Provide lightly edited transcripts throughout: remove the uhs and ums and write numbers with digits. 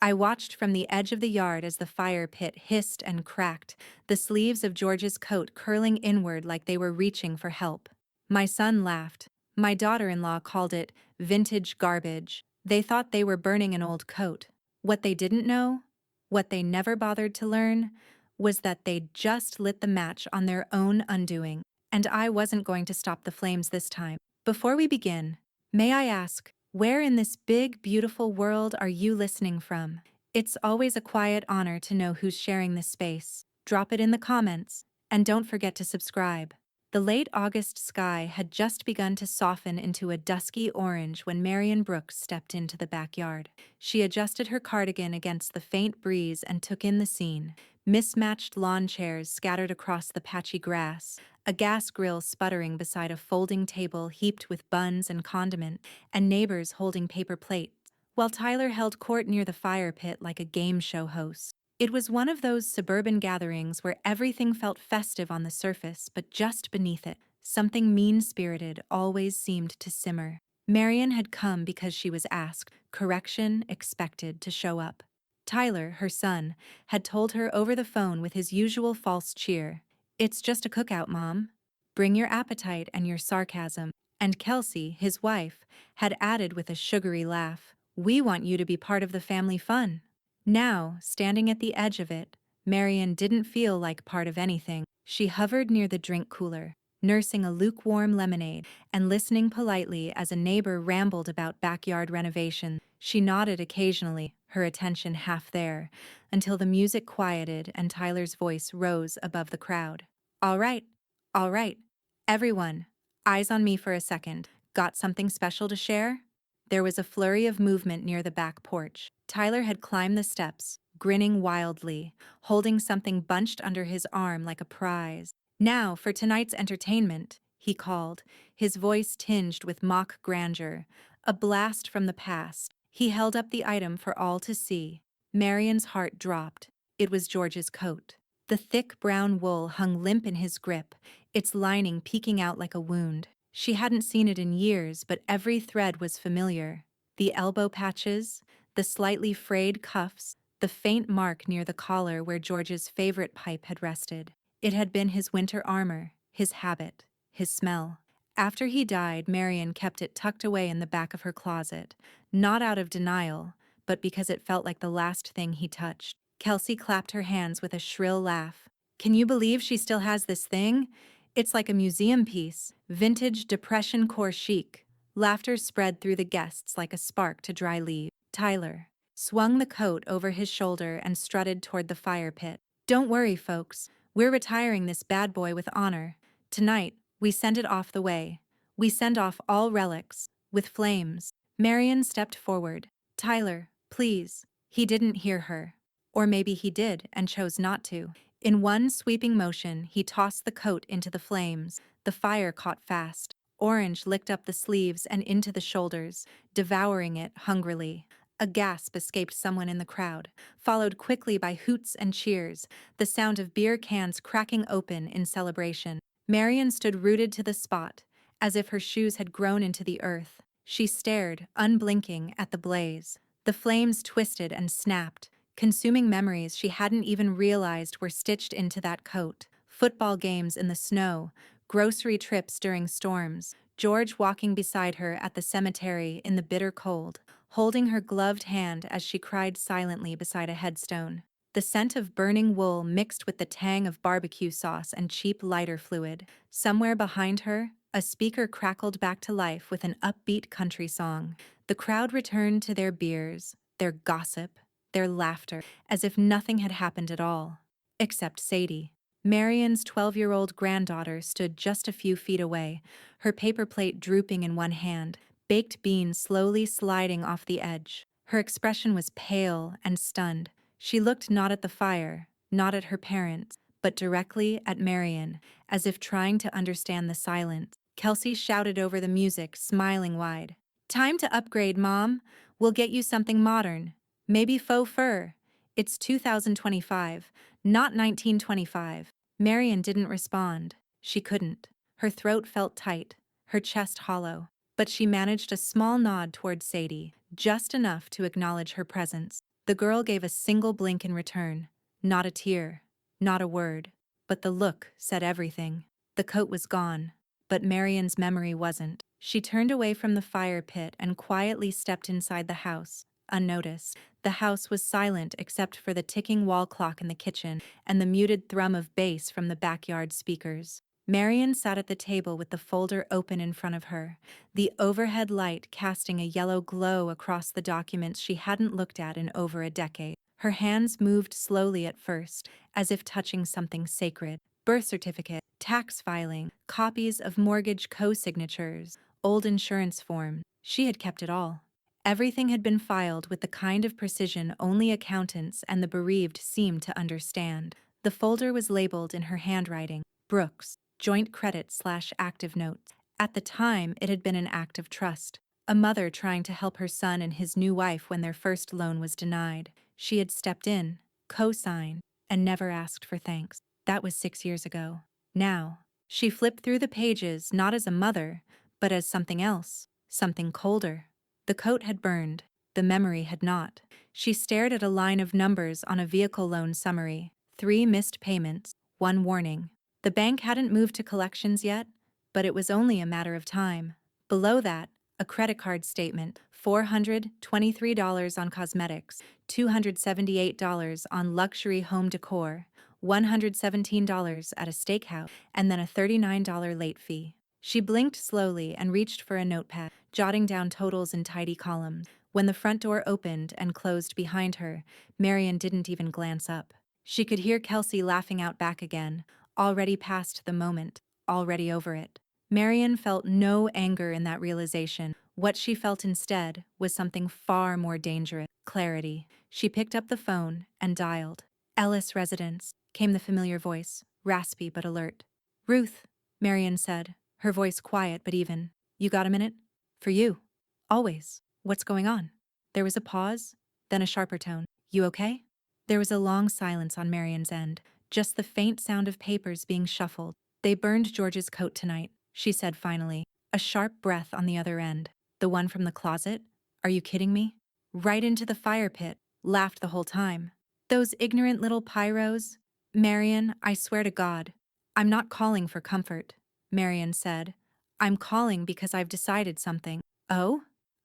I watched from the edge of the yard as the fire pit hissed and cracked, the sleeves of George's coat curling inward like they were reaching for help. My son laughed. My daughter-in-law called it vintage garbage. They thought they were burning an old coat. What they didn't know, what they never bothered to learn, was that they'd just lit the match on their own undoing. And I wasn't going to stop the flames this time. Before we begin, may I ask, where in this big, beautiful world are you listening from? It's always a quiet honor to know who's sharing this space. Drop it in the comments, and don't forget to subscribe. The late August sky had just begun to soften into a dusky orange when Marion Brooks stepped into the backyard. She adjusted her cardigan against the faint breeze and took in the scene. Mismatched lawn chairs scattered across the patchy grass, a gas grill sputtering beside a folding table heaped with buns and condiment, and neighbors holding paper plates, while Tyler held court near the fire pit like a game show host. It was one of those suburban gatherings where everything felt festive on the surface, but just beneath it, something mean-spirited always seemed to simmer. Marion had come because she was asked, correction expected, to show up. Tyler, her son, had told her over the phone with his usual false cheer, "It's just a cookout, Mom. Bring your appetite and your sarcasm." And Kelsey, his wife, had added with a sugary laugh, "We want you to be part of the family fun." Now, standing at the edge of it, Marion didn't feel like part of anything. She hovered near the drink cooler, nursing a lukewarm lemonade and listening politely as a neighbor rambled about backyard renovation. She nodded occasionally, her attention half there, until the music quieted and Tyler's voice rose above the crowd. All right, everyone, eyes on me for a second. Got something special to share?" There was a flurry of movement near the back porch. Tyler had climbed the steps, grinning wildly, holding something bunched under his arm like a prize. "Now, for tonight's entertainment," he called, his voice tinged with mock grandeur, a blast from the past. He held up the item for all to see. Marion's heart dropped. It was George's coat. The thick brown wool hung limp in his grip, its lining peeking out like a wound. She hadn't seen it in years, but every thread was familiar. The elbow patches, the slightly frayed cuffs, the faint mark near the collar where George's favorite pipe had rested. It had been his winter armor, his habit, his smell. After he died, Marion kept it tucked away in the back of her closet, not out of denial, but because it felt like the last thing he touched. Kelsey clapped her hands with a shrill laugh. "Can you believe she still has this thing? It's like a museum piece, vintage Depression core chic." Laughter spread through the guests like a spark to dry leaves. Tyler swung the coat over his shoulder and strutted toward the fire pit. "Don't worry, folks. We're retiring this bad boy with honor. Tonight, we send it off the way. We send off all relics, with flames." Marion stepped forward. "Tyler, please." He didn't hear her. Or maybe he did and chose not to. In one sweeping motion, he tossed the coat into the flames. The fire caught fast. Orange licked up the sleeves and into the shoulders, devouring it hungrily. A gasp escaped someone in the crowd, followed quickly by hoots and cheers, the sound of beer cans cracking open in celebration. Marion stood rooted to the spot, as if her shoes had grown into the earth. She stared, unblinking, at the blaze. The flames twisted and snapped, consuming memories she hadn't even realized were stitched into that coat. Football games in the snow, grocery trips during storms, George walking beside her at the cemetery in the bitter cold, holding her gloved hand as she cried silently beside a headstone. The scent of burning wool mixed with the tang of barbecue sauce and cheap lighter fluid. Somewhere behind her, a speaker crackled back to life with an upbeat country song. The crowd returned to their beers, their gossip, their laughter, as if nothing had happened at all. Except Sadie. Marion's 12-year-old granddaughter stood just a few feet away, her paper plate drooping in one hand, baked beans slowly sliding off the edge. Her expression was pale and stunned. She looked not at the fire, not at her parents, but directly at Marion, as if trying to understand the silence. Kelsey shouted over the music, smiling wide. "Time to upgrade, Mom. We'll get you something modern. Maybe faux fur. It's 2025, not 1925. Marion didn't respond. She couldn't. Her throat felt tight, her chest hollow. But she managed a small nod toward Sadie, just enough to acknowledge her presence. The girl gave a single blink in return. Not a tear. Not a word. But the look said everything. The coat was gone. But Marian's memory wasn't. She turned away from the fire pit and quietly stepped inside the house, unnoticed. The house was silent except for the ticking wall clock in the kitchen and the muted thrum of bass from the backyard speakers. Marian sat at the table with the folder open in front of her, the overhead light casting a yellow glow across the documents she hadn't looked at in over a decade. Her hands moved slowly at first, as if touching something sacred. Birth certificate, tax filing, copies of mortgage co-signatures, old insurance forms. She had kept it all. Everything had been filed with the kind of precision only accountants and the bereaved seemed to understand. The folder was labeled in her handwriting, Brooks, joint credit/active notes. At the time, it had been an act of trust. A mother trying to help her son and his new wife when their first loan was denied. She had stepped in, co-signed, and never asked for thanks. That was 6 years ago. Now, she flipped through the pages not as a mother, but as something else, something colder. The coat had burned. The memory had not. She stared at a line of numbers on a vehicle loan summary. 3 missed payments, 1 warning. The bank hadn't moved to collections yet, but it was only a matter of time. Below that, a credit card statement, $423 on cosmetics, $278 on luxury home decor, $117 at a steakhouse, and then a $39 late fee. She blinked slowly and reached for a notepad, jotting down totals in tidy columns. When the front door opened and closed behind her, Marian didn't even glance up. She could hear Kelsey laughing out back again, already past the moment, already over it. Marian felt no anger in that realization. What she felt instead was something far more dangerous, clarity. She picked up the phone and dialed. Ellis Residence, came the familiar voice, raspy but alert. Ruth, Marian said, her voice quiet but even. You got a minute? For you. Always. What's going on? There was a pause, then a sharper tone. You okay? There was a long silence on Marian's end, just the faint sound of papers being shuffled. They burned George's coat tonight, she said finally, a sharp breath on the other end. The one from the closet? Are you kidding me? Right into the fire pit, laughed the whole time. Those ignorant little pyros? Marian, I swear to God. I'm not calling for comfort, Marian said. I'm calling because I've decided something. Oh?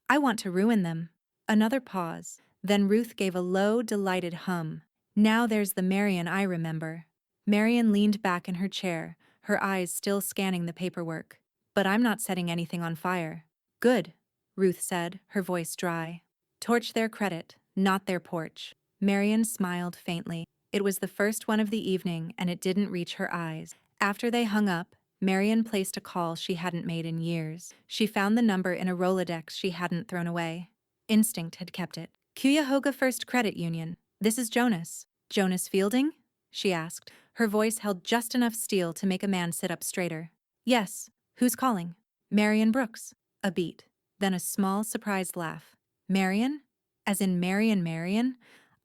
I want to ruin them. Another pause. Then Ruth gave a low, delighted hum. Now there's the Marian I remember. Marian leaned back in her chair, her eyes still scanning the paperwork. But I'm not setting anything on fire. Good, Ruth said, her voice dry. Torch their credit, not their porch. Marian smiled faintly. It was the first one of the evening and it didn't reach her eyes. After they hung up, Marian placed a call she hadn't made in years. She found the number in a Rolodex she hadn't thrown away. Instinct had kept it. Cuyahoga First Credit Union. This is Jonas. Jonas Fielding? She asked. Her voice held just enough steel to make a man sit up straighter. Yes. Who's calling? Marian Brooks. A beat. Then a small, surprised laugh. Marian? As in Marian?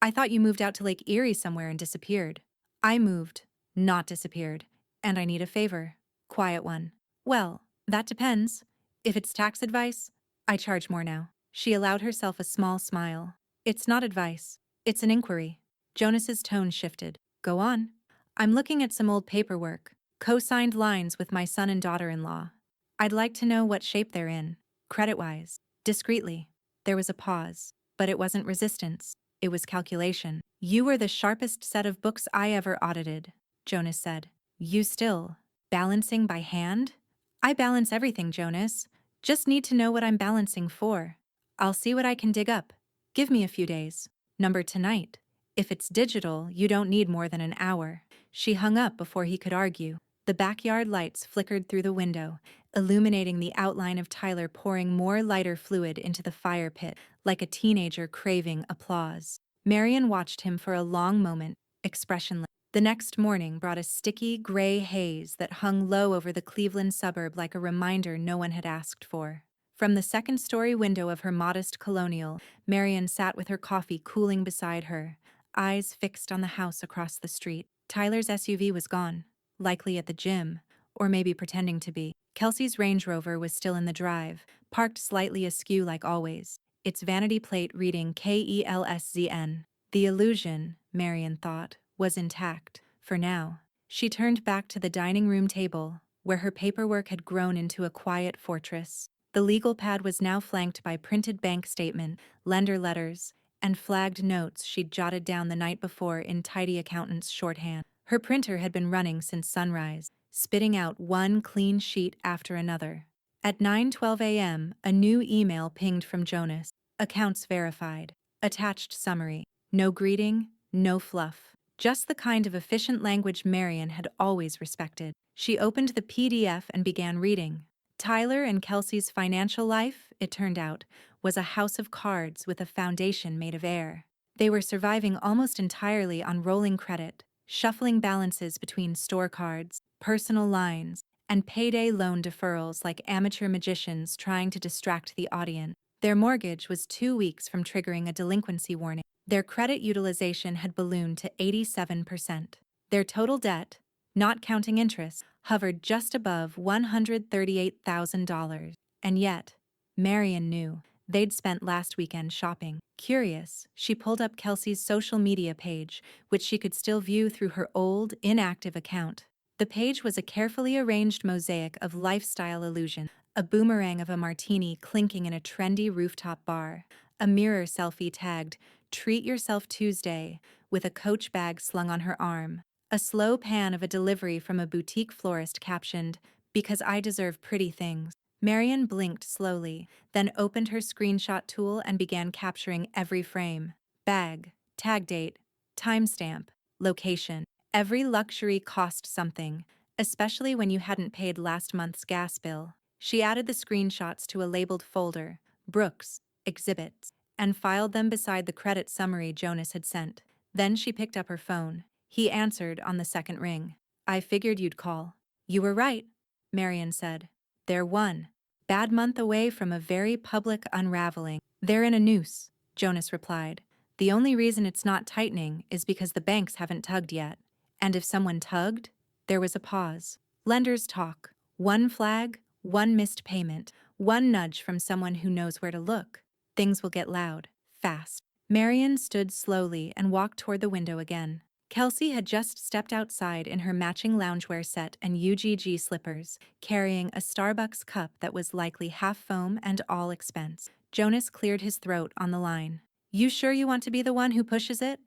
I thought you moved out to Lake Erie somewhere and disappeared. I moved, not disappeared. And I need a favor. Quiet one. Well, that depends. If it's tax advice, I charge more now. She allowed herself a small smile. It's not advice. It's an inquiry. Jonas's tone shifted. Go on. I'm looking at some old paperwork. Co-signed lines with my son and daughter-in-law. I'd like to know what shape they're in. Credit-wise. Discreetly. There was a pause. But it wasn't resistance. It was calculation. You were the sharpest set of books I ever audited, Jonas said. You still. Balancing by hand? I balance everything, Jonas. Just need to know what I'm balancing for. I'll see what I can dig up. Give me a few days. Number tonight. If it's digital, you don't need more than an hour. She hung up before he could argue. The backyard lights flickered through the window, illuminating the outline of Tyler pouring more lighter fluid into the fire pit, like a teenager craving applause. Marian watched him for a long moment, expressionless. The next morning brought a sticky, gray haze that hung low over the Cleveland suburb like a reminder no one had asked for. From the second-story window of her modest colonial, Marian sat with her coffee cooling beside her, eyes fixed on the house across the street. Tyler's SUV was gone, likely at the gym, or maybe pretending to be. Kelsey's Range Rover was still in the drive, parked slightly askew like always, its vanity plate reading KELSZN. The illusion, Marian thought, was intact, for now. She turned back to the dining room table, where her paperwork had grown into a quiet fortress. The legal pad was now flanked by printed bank statement, lender letters, and flagged notes she'd jotted down the night before in tidy accountant's shorthand. Her printer had been running since sunrise, spitting out one clean sheet after another. At 9:12 a.m., a new email pinged from Jonas. Accounts verified. Attached summary. No greeting, no fluff. Just the kind of efficient language Marian had always respected. She opened the PDF and began reading. Tyler and Kelsey's financial life, it turned out, was a house of cards with a foundation made of air. They were surviving almost entirely on rolling credit, shuffling balances between store cards, personal lines, and payday loan deferrals like amateur magicians trying to distract the audience. Their mortgage was 2 weeks from triggering a delinquency warning. Their credit utilization had ballooned to 87%. Their total debt, not counting interest, hovered just above $138,000. And yet, Marian knew they'd spent last weekend shopping. Curious, she pulled up Kelsey's social media page, which she could still view through her old, inactive account. The page was a carefully arranged mosaic of lifestyle illusion, a boomerang of a martini clinking in a trendy rooftop bar, a mirror selfie tagged, "Treat Yourself Tuesday," with a Coach bag slung on her arm, a slow pan of a delivery from a boutique florist captioned, "Because I deserve pretty things." Marian blinked slowly, then opened her screenshot tool and began capturing every frame. Bag, tag date, timestamp, location. Every luxury cost something, especially when you hadn't paid last month's gas bill. She added the screenshots to a labeled folder, Brooks, Exhibits, and filed them beside the credit summary Jonas had sent. Then she picked up her phone. He answered on the second ring. "I figured you'd call." "You were right," Marian said. "They're one bad month away from a very public unraveling." "They're in a noose," Jonas replied. "The only reason it's not tightening is because the banks haven't tugged yet. And if someone tugged?" There was a pause. "Lenders talk. One flag, one missed payment, one nudge from someone who knows where to look. Things will get loud, fast." Marian stood slowly and walked toward the window again. Kelsey had just stepped outside in her matching loungewear set and UGG slippers, carrying a Starbucks cup that was likely half foam and all expense. Jonas cleared his throat on the line. "You sure you want to be the one who pushes it?"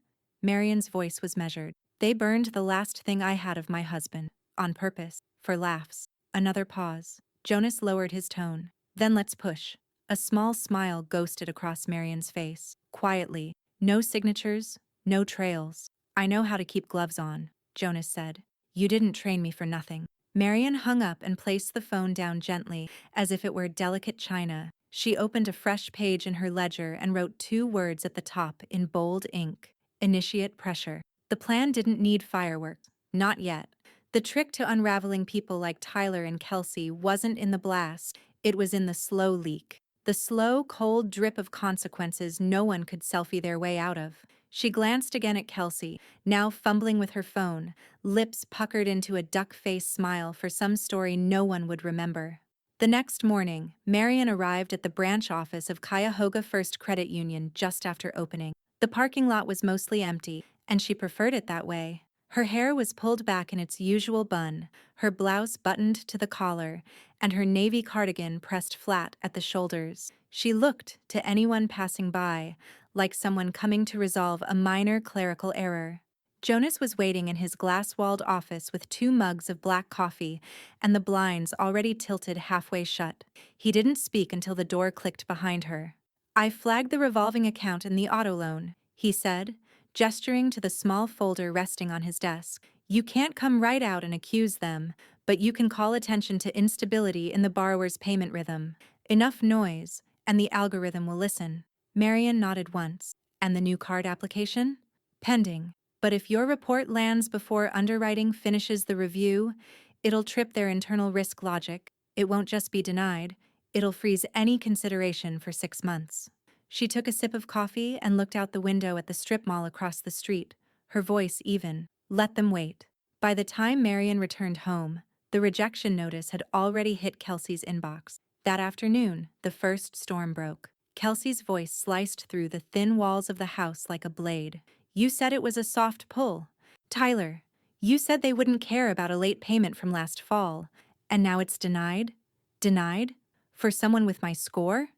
Marian's voice was measured. "They burned the last thing I had of my husband, on purpose, for laughs." Another pause. Jonas lowered his tone. "Then let's push." A small smile ghosted across Marian's face. Quietly, "No signatures, no trails. I know how to keep gloves on," Jonas said. "You didn't train me for nothing." Marian hung up and placed the phone down gently, as if it were delicate china. She opened a fresh page in her ledger and wrote 2 words at the top in bold ink. Initiate pressure. The plan didn't need fireworks. Not yet. The trick to unraveling people like Tyler and Kelsey wasn't in the blast, it was in the slow leak. The slow, cold drip of consequences no one could selfie their way out of. She glanced again at Kelsey, now fumbling with her phone, lips puckered into a duck-faced smile for some story no one would remember. The next morning, Marian arrived at the branch office of Cuyahoga First Credit Union just after opening. The parking lot was mostly empty, and she preferred it that way. Her hair was pulled back in its usual bun, her blouse buttoned to the collar, and her navy cardigan pressed flat at the shoulders. She looked, to anyone passing by, like someone coming to resolve a minor clerical error. Jonas was waiting in his glass-walled office with 2 mugs of black coffee and the blinds already tilted halfway shut. He didn't speak until the door clicked behind her. "I flagged the revolving account and the auto loan," he said, gesturing to the small folder resting on his desk. "You can't come right out and accuse them, but you can call attention to instability in the borrower's payment rhythm. Enough noise, and the algorithm will listen." Marian nodded once. "And the new card application?" "Pending. But if your report lands before underwriting finishes the review, it'll trip their internal risk logic. It won't just be denied, it'll freeze any consideration for 6 months." She took a sip of coffee and looked out the window at the strip mall across the street, her voice even. "Let them wait." By the time Marian returned home, the rejection notice had already hit Kelsey's inbox. That afternoon, the first storm broke. Kelsey's voice sliced through the thin walls of the house like a blade. You said it was a soft pull. Tyler, you said they wouldn't care about a late payment from last fall, and now it's denied? Denied? For someone with my score?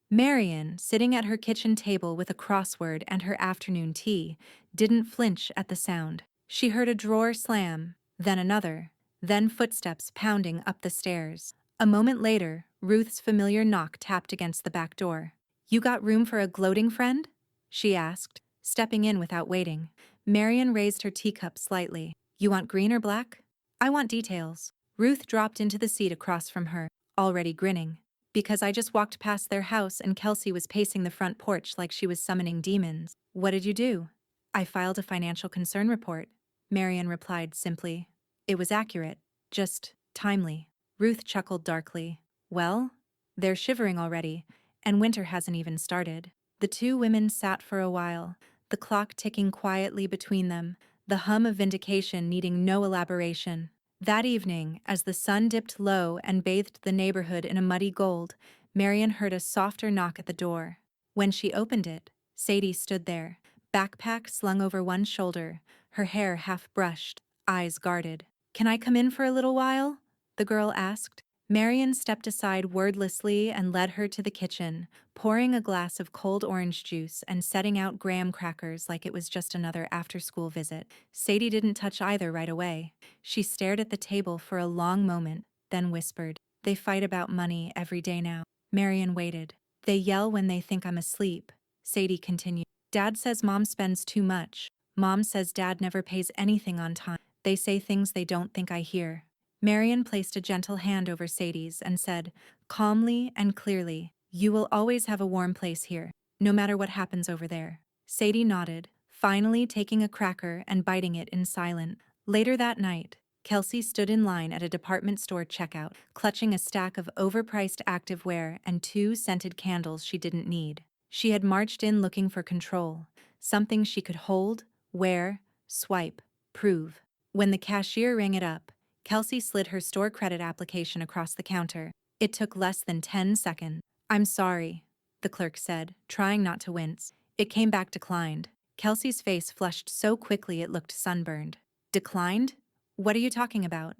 Marian, sitting at her kitchen table with a crossword and her afternoon tea, didn't flinch at the sound. She heard a drawer slam, then another, then footsteps pounding up the stairs. A moment later, Ruth's familiar knock tapped against the back door. You got room for a gloating friend? She asked, stepping in without waiting. Marian raised her teacup slightly. You want green or black? I want details. Ruth dropped into the seat across from her, already grinning. Because I just walked past their house and Kelsey was pacing the front porch like she was summoning demons. What did you do? I filed a financial concern report. Marian replied simply. It was accurate, just timely. Ruth chuckled darkly. Well, they're shivering already, and winter hasn't even started. The two women sat for a while, the clock ticking quietly between them, the hum of vindication needing no elaboration. That evening, as the sun dipped low and bathed the neighborhood in a muddy gold, Marian heard a softer knock at the door. When she opened it, Sadie stood there, backpack slung over one shoulder, her hair half brushed, eyes guarded. Can I come in for a little while? The girl asked. Marian stepped aside wordlessly and led her to the kitchen, pouring a glass of cold orange juice and setting out graham crackers like it was just another after-school visit. Sadie didn't touch either right away. She stared at the table for a long moment, then whispered, They fight about money every day now. Marian waited. They yell when they think I'm asleep. Sadie continued. Dad says Mom spends too much. Mom says Dad never pays anything on time. They say things they don't think I hear. Marian placed a gentle hand over Sadie's and said, calmly and clearly, You will always have a warm place here, no matter what happens over there. Sadie nodded, finally taking a cracker and biting it in silence. Later that night, Kelsey stood in line at a department store checkout, clutching a stack of overpriced activewear and 2 scented candles she didn't need. She had marched in looking for control, something she could hold, wear, swipe, prove. When the cashier rang it up, Kelsey slid her store credit application across the counter. It took less than 10 seconds. I'm sorry, the clerk said, trying not to wince. It came back declined. Kelsey's face flushed so quickly it looked sunburned. Declined? What are you talking about?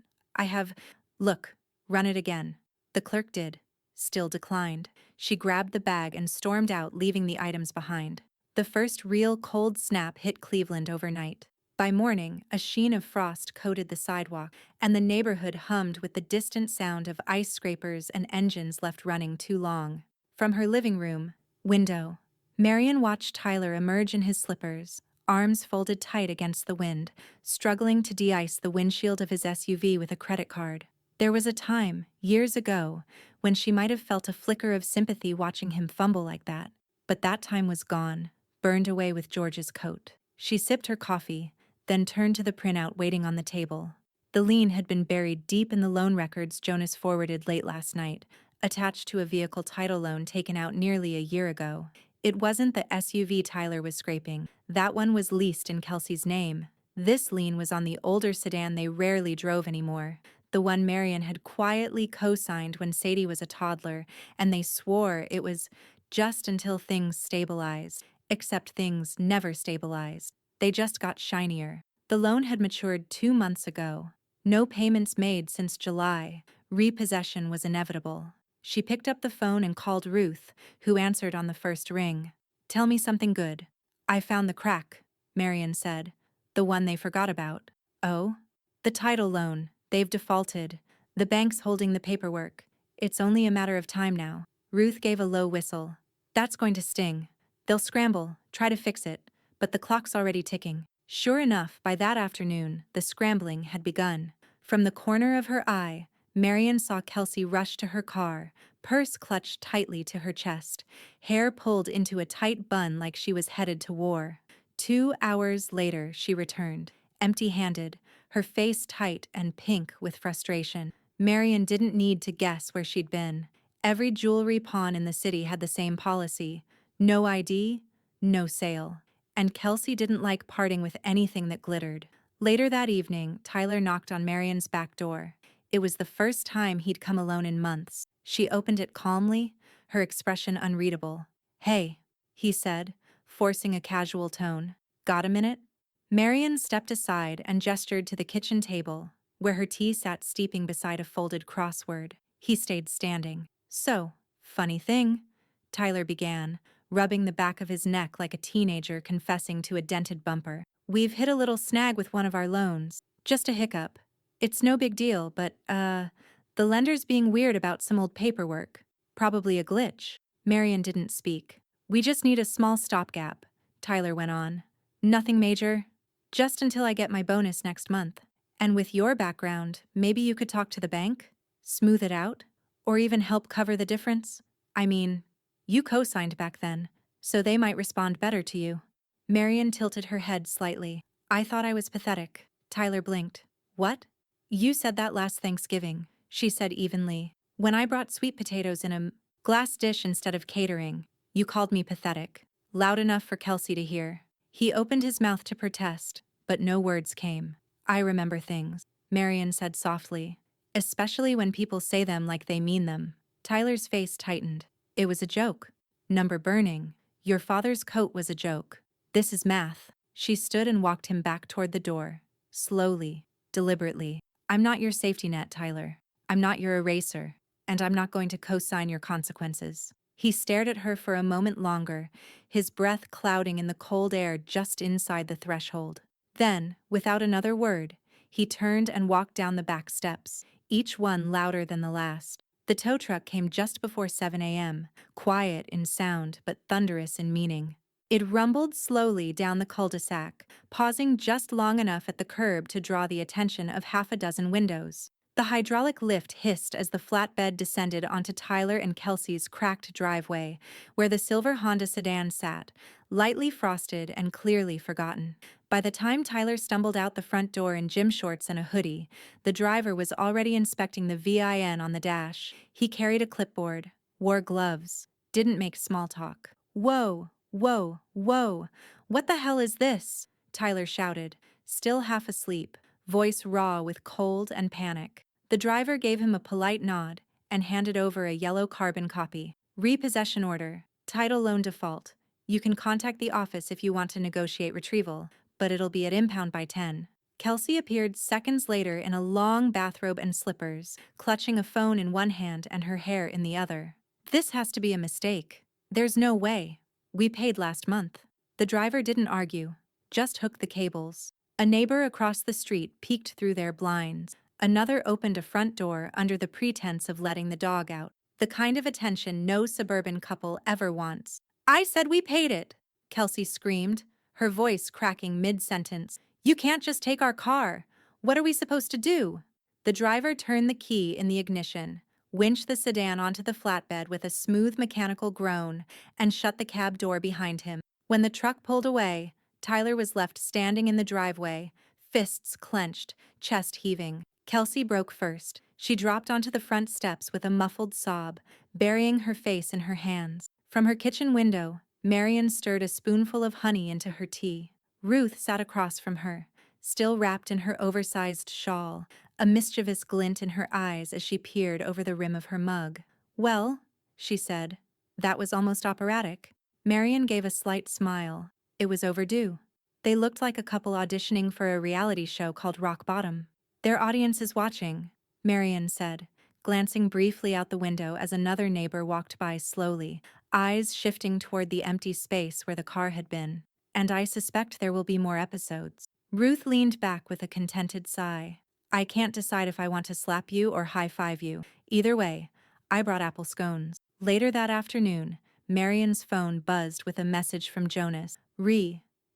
Look, run it again. The clerk did. Still declined. She grabbed the bag and stormed out, leaving the items behind. The first real cold snap hit Cleveland overnight. By morning, a sheen of frost coated the sidewalk, and the neighborhood hummed with the distant sound of ice scrapers and engines left running too long. From her living room window, Marian watched Tyler emerge in his slippers, arms folded tight against the wind, struggling to de-ice the windshield of his SUV with a credit card. There was a time, years ago, when she might have felt a flicker of sympathy watching him fumble like that. But that time was gone, burned away with George's coat. She sipped her coffee, then turned to the printout waiting on the table. The lien had been buried deep in the loan records Jonas forwarded late last night, attached to a vehicle title loan taken out nearly a year ago. It wasn't the SUV Tyler was scraping. That one was leased in Kelsey's name. This lien was on the older sedan they rarely drove anymore, the one Marian had quietly co-signed when Sadie was a toddler, and they swore it was just until things stabilized. Except things never stabilized. They just got shinier. The loan had matured 2 months ago. No payments made since July. Repossession was inevitable. She picked up the phone and called Ruth, who answered on the first ring. Tell me something good. I found the crack, Marian said. The one they forgot about. Oh? The title loan. They've defaulted. The bank's holding the paperwork. It's only a matter of time now. Ruth gave a low whistle. That's going to sting. They'll scramble, try to fix it, but the clock's already ticking. Sure enough, by that afternoon, the scrambling had begun. From the corner of her eye, Marian saw Kelsey rush to her car, purse clutched tightly to her chest, hair pulled into a tight bun like she was headed to war. 2 hours later, she returned, empty-handed, her face tight and pink with frustration. Marian didn't need to guess where she'd been. Every jewelry pawn in the city had the same policy. No ID, no sale. And Kelsey didn't like parting with anything that glittered. Later that evening, Tyler knocked on Marian's back door. It was the first time he'd come alone in months. She opened it calmly, her expression unreadable. Hey, he said, forcing a casual tone. Got a minute? Marion stepped aside and gestured to the kitchen table, where her tea sat steeping beside a folded crossword. He stayed standing. So, funny thing, Tyler began, rubbing the back of his neck like a teenager confessing to a dented bumper. We've hit a little snag with one of our loans. Just a hiccup. It's no big deal, but, the lender's being weird about some old paperwork. Probably a glitch. Marion didn't speak. We just need a small stopgap, Tyler went on. Nothing major. Just until I get my bonus next month. And with your background, maybe you could talk to the bank? Smooth it out? Or even help cover the difference? I mean, you co-signed back then, so they might respond better to you. Marion tilted her head slightly. I thought I was pathetic. Tyler blinked. What? You said that last Thanksgiving, she said evenly. When I brought sweet potatoes in a glass dish instead of catering, you called me pathetic. Loud enough for Kelsey to hear. He opened his mouth to protest, but no words came. I remember things, Marion said softly, especially when people say them like they mean them. Tyler's face tightened. It was a joke. Number burning. Your father's coat was a joke. This is math. She stood and walked him back toward the door. Slowly, deliberately. I'm not your safety net, Tyler. I'm not your eraser. And I'm not going to co-sign your consequences. He stared at her for a moment longer, his breath clouding in the cold air just inside the threshold. Then, without another word, he turned and walked down the back steps, each one louder than the last. The tow truck came just before 7 a.m., quiet in sound but thunderous in meaning. It rumbled slowly down the cul-de-sac, pausing just long enough at the curb to draw the attention of half a dozen windows. The hydraulic lift hissed as the flatbed descended onto Tyler and Kelsey's cracked driveway, where the silver Honda sedan sat, lightly frosted and clearly forgotten. By the time Tyler stumbled out the front door in gym shorts and a hoodie, the driver was already inspecting the VIN on the dash. He carried a clipboard, wore gloves, didn't make small talk. Whoa, whoa, whoa, what the hell is this? Tyler shouted, still half asleep, voice raw with cold and panic. The driver gave him a polite nod and handed over a yellow carbon copy. Repossession order, title loan default. You can contact the office if you want to negotiate retrieval, but it'll be at impound by 10. Kelsey appeared seconds later in a long bathrobe and slippers, clutching a phone in one hand and her hair in the other. This has to be a mistake. There's no way. We paid last month. The driver didn't argue, just hooked the cables. A neighbor across the street peeked through their blinds. Another opened a front door under the pretense of letting the dog out. The kind of attention no suburban couple ever wants. I said we paid it, Kelsey screamed, her voice cracking mid-sentence. You can't just take our car. What are we supposed to do? The driver turned the key in the ignition, winched the sedan onto the flatbed with a smooth mechanical groan, and shut the cab door behind him. When the truck pulled away, Tyler was left standing in the driveway, fists clenched, chest heaving. Kelsey broke first. She dropped onto the front steps with a muffled sob, burying her face in her hands. From her kitchen window, Marion stirred a spoonful of honey into her tea. Ruth sat across from her, still wrapped in her oversized shawl, a mischievous glint in her eyes as she peered over the rim of her mug. Well, she said, that was almost operatic. Marion gave a slight smile. It was overdue. They looked like a couple auditioning for a reality show called Rock Bottom. Their audience is watching, Marion said, glancing briefly out the window as another neighbor walked by slowly, eyes shifting toward the empty space where the car had been. And I suspect there will be more episodes. Ruth leaned back with a contented sigh. I can't decide if I want to slap you or high-five you. Either way, I brought apple scones. Later that afternoon, Marion's phone buzzed with a message from Jonas.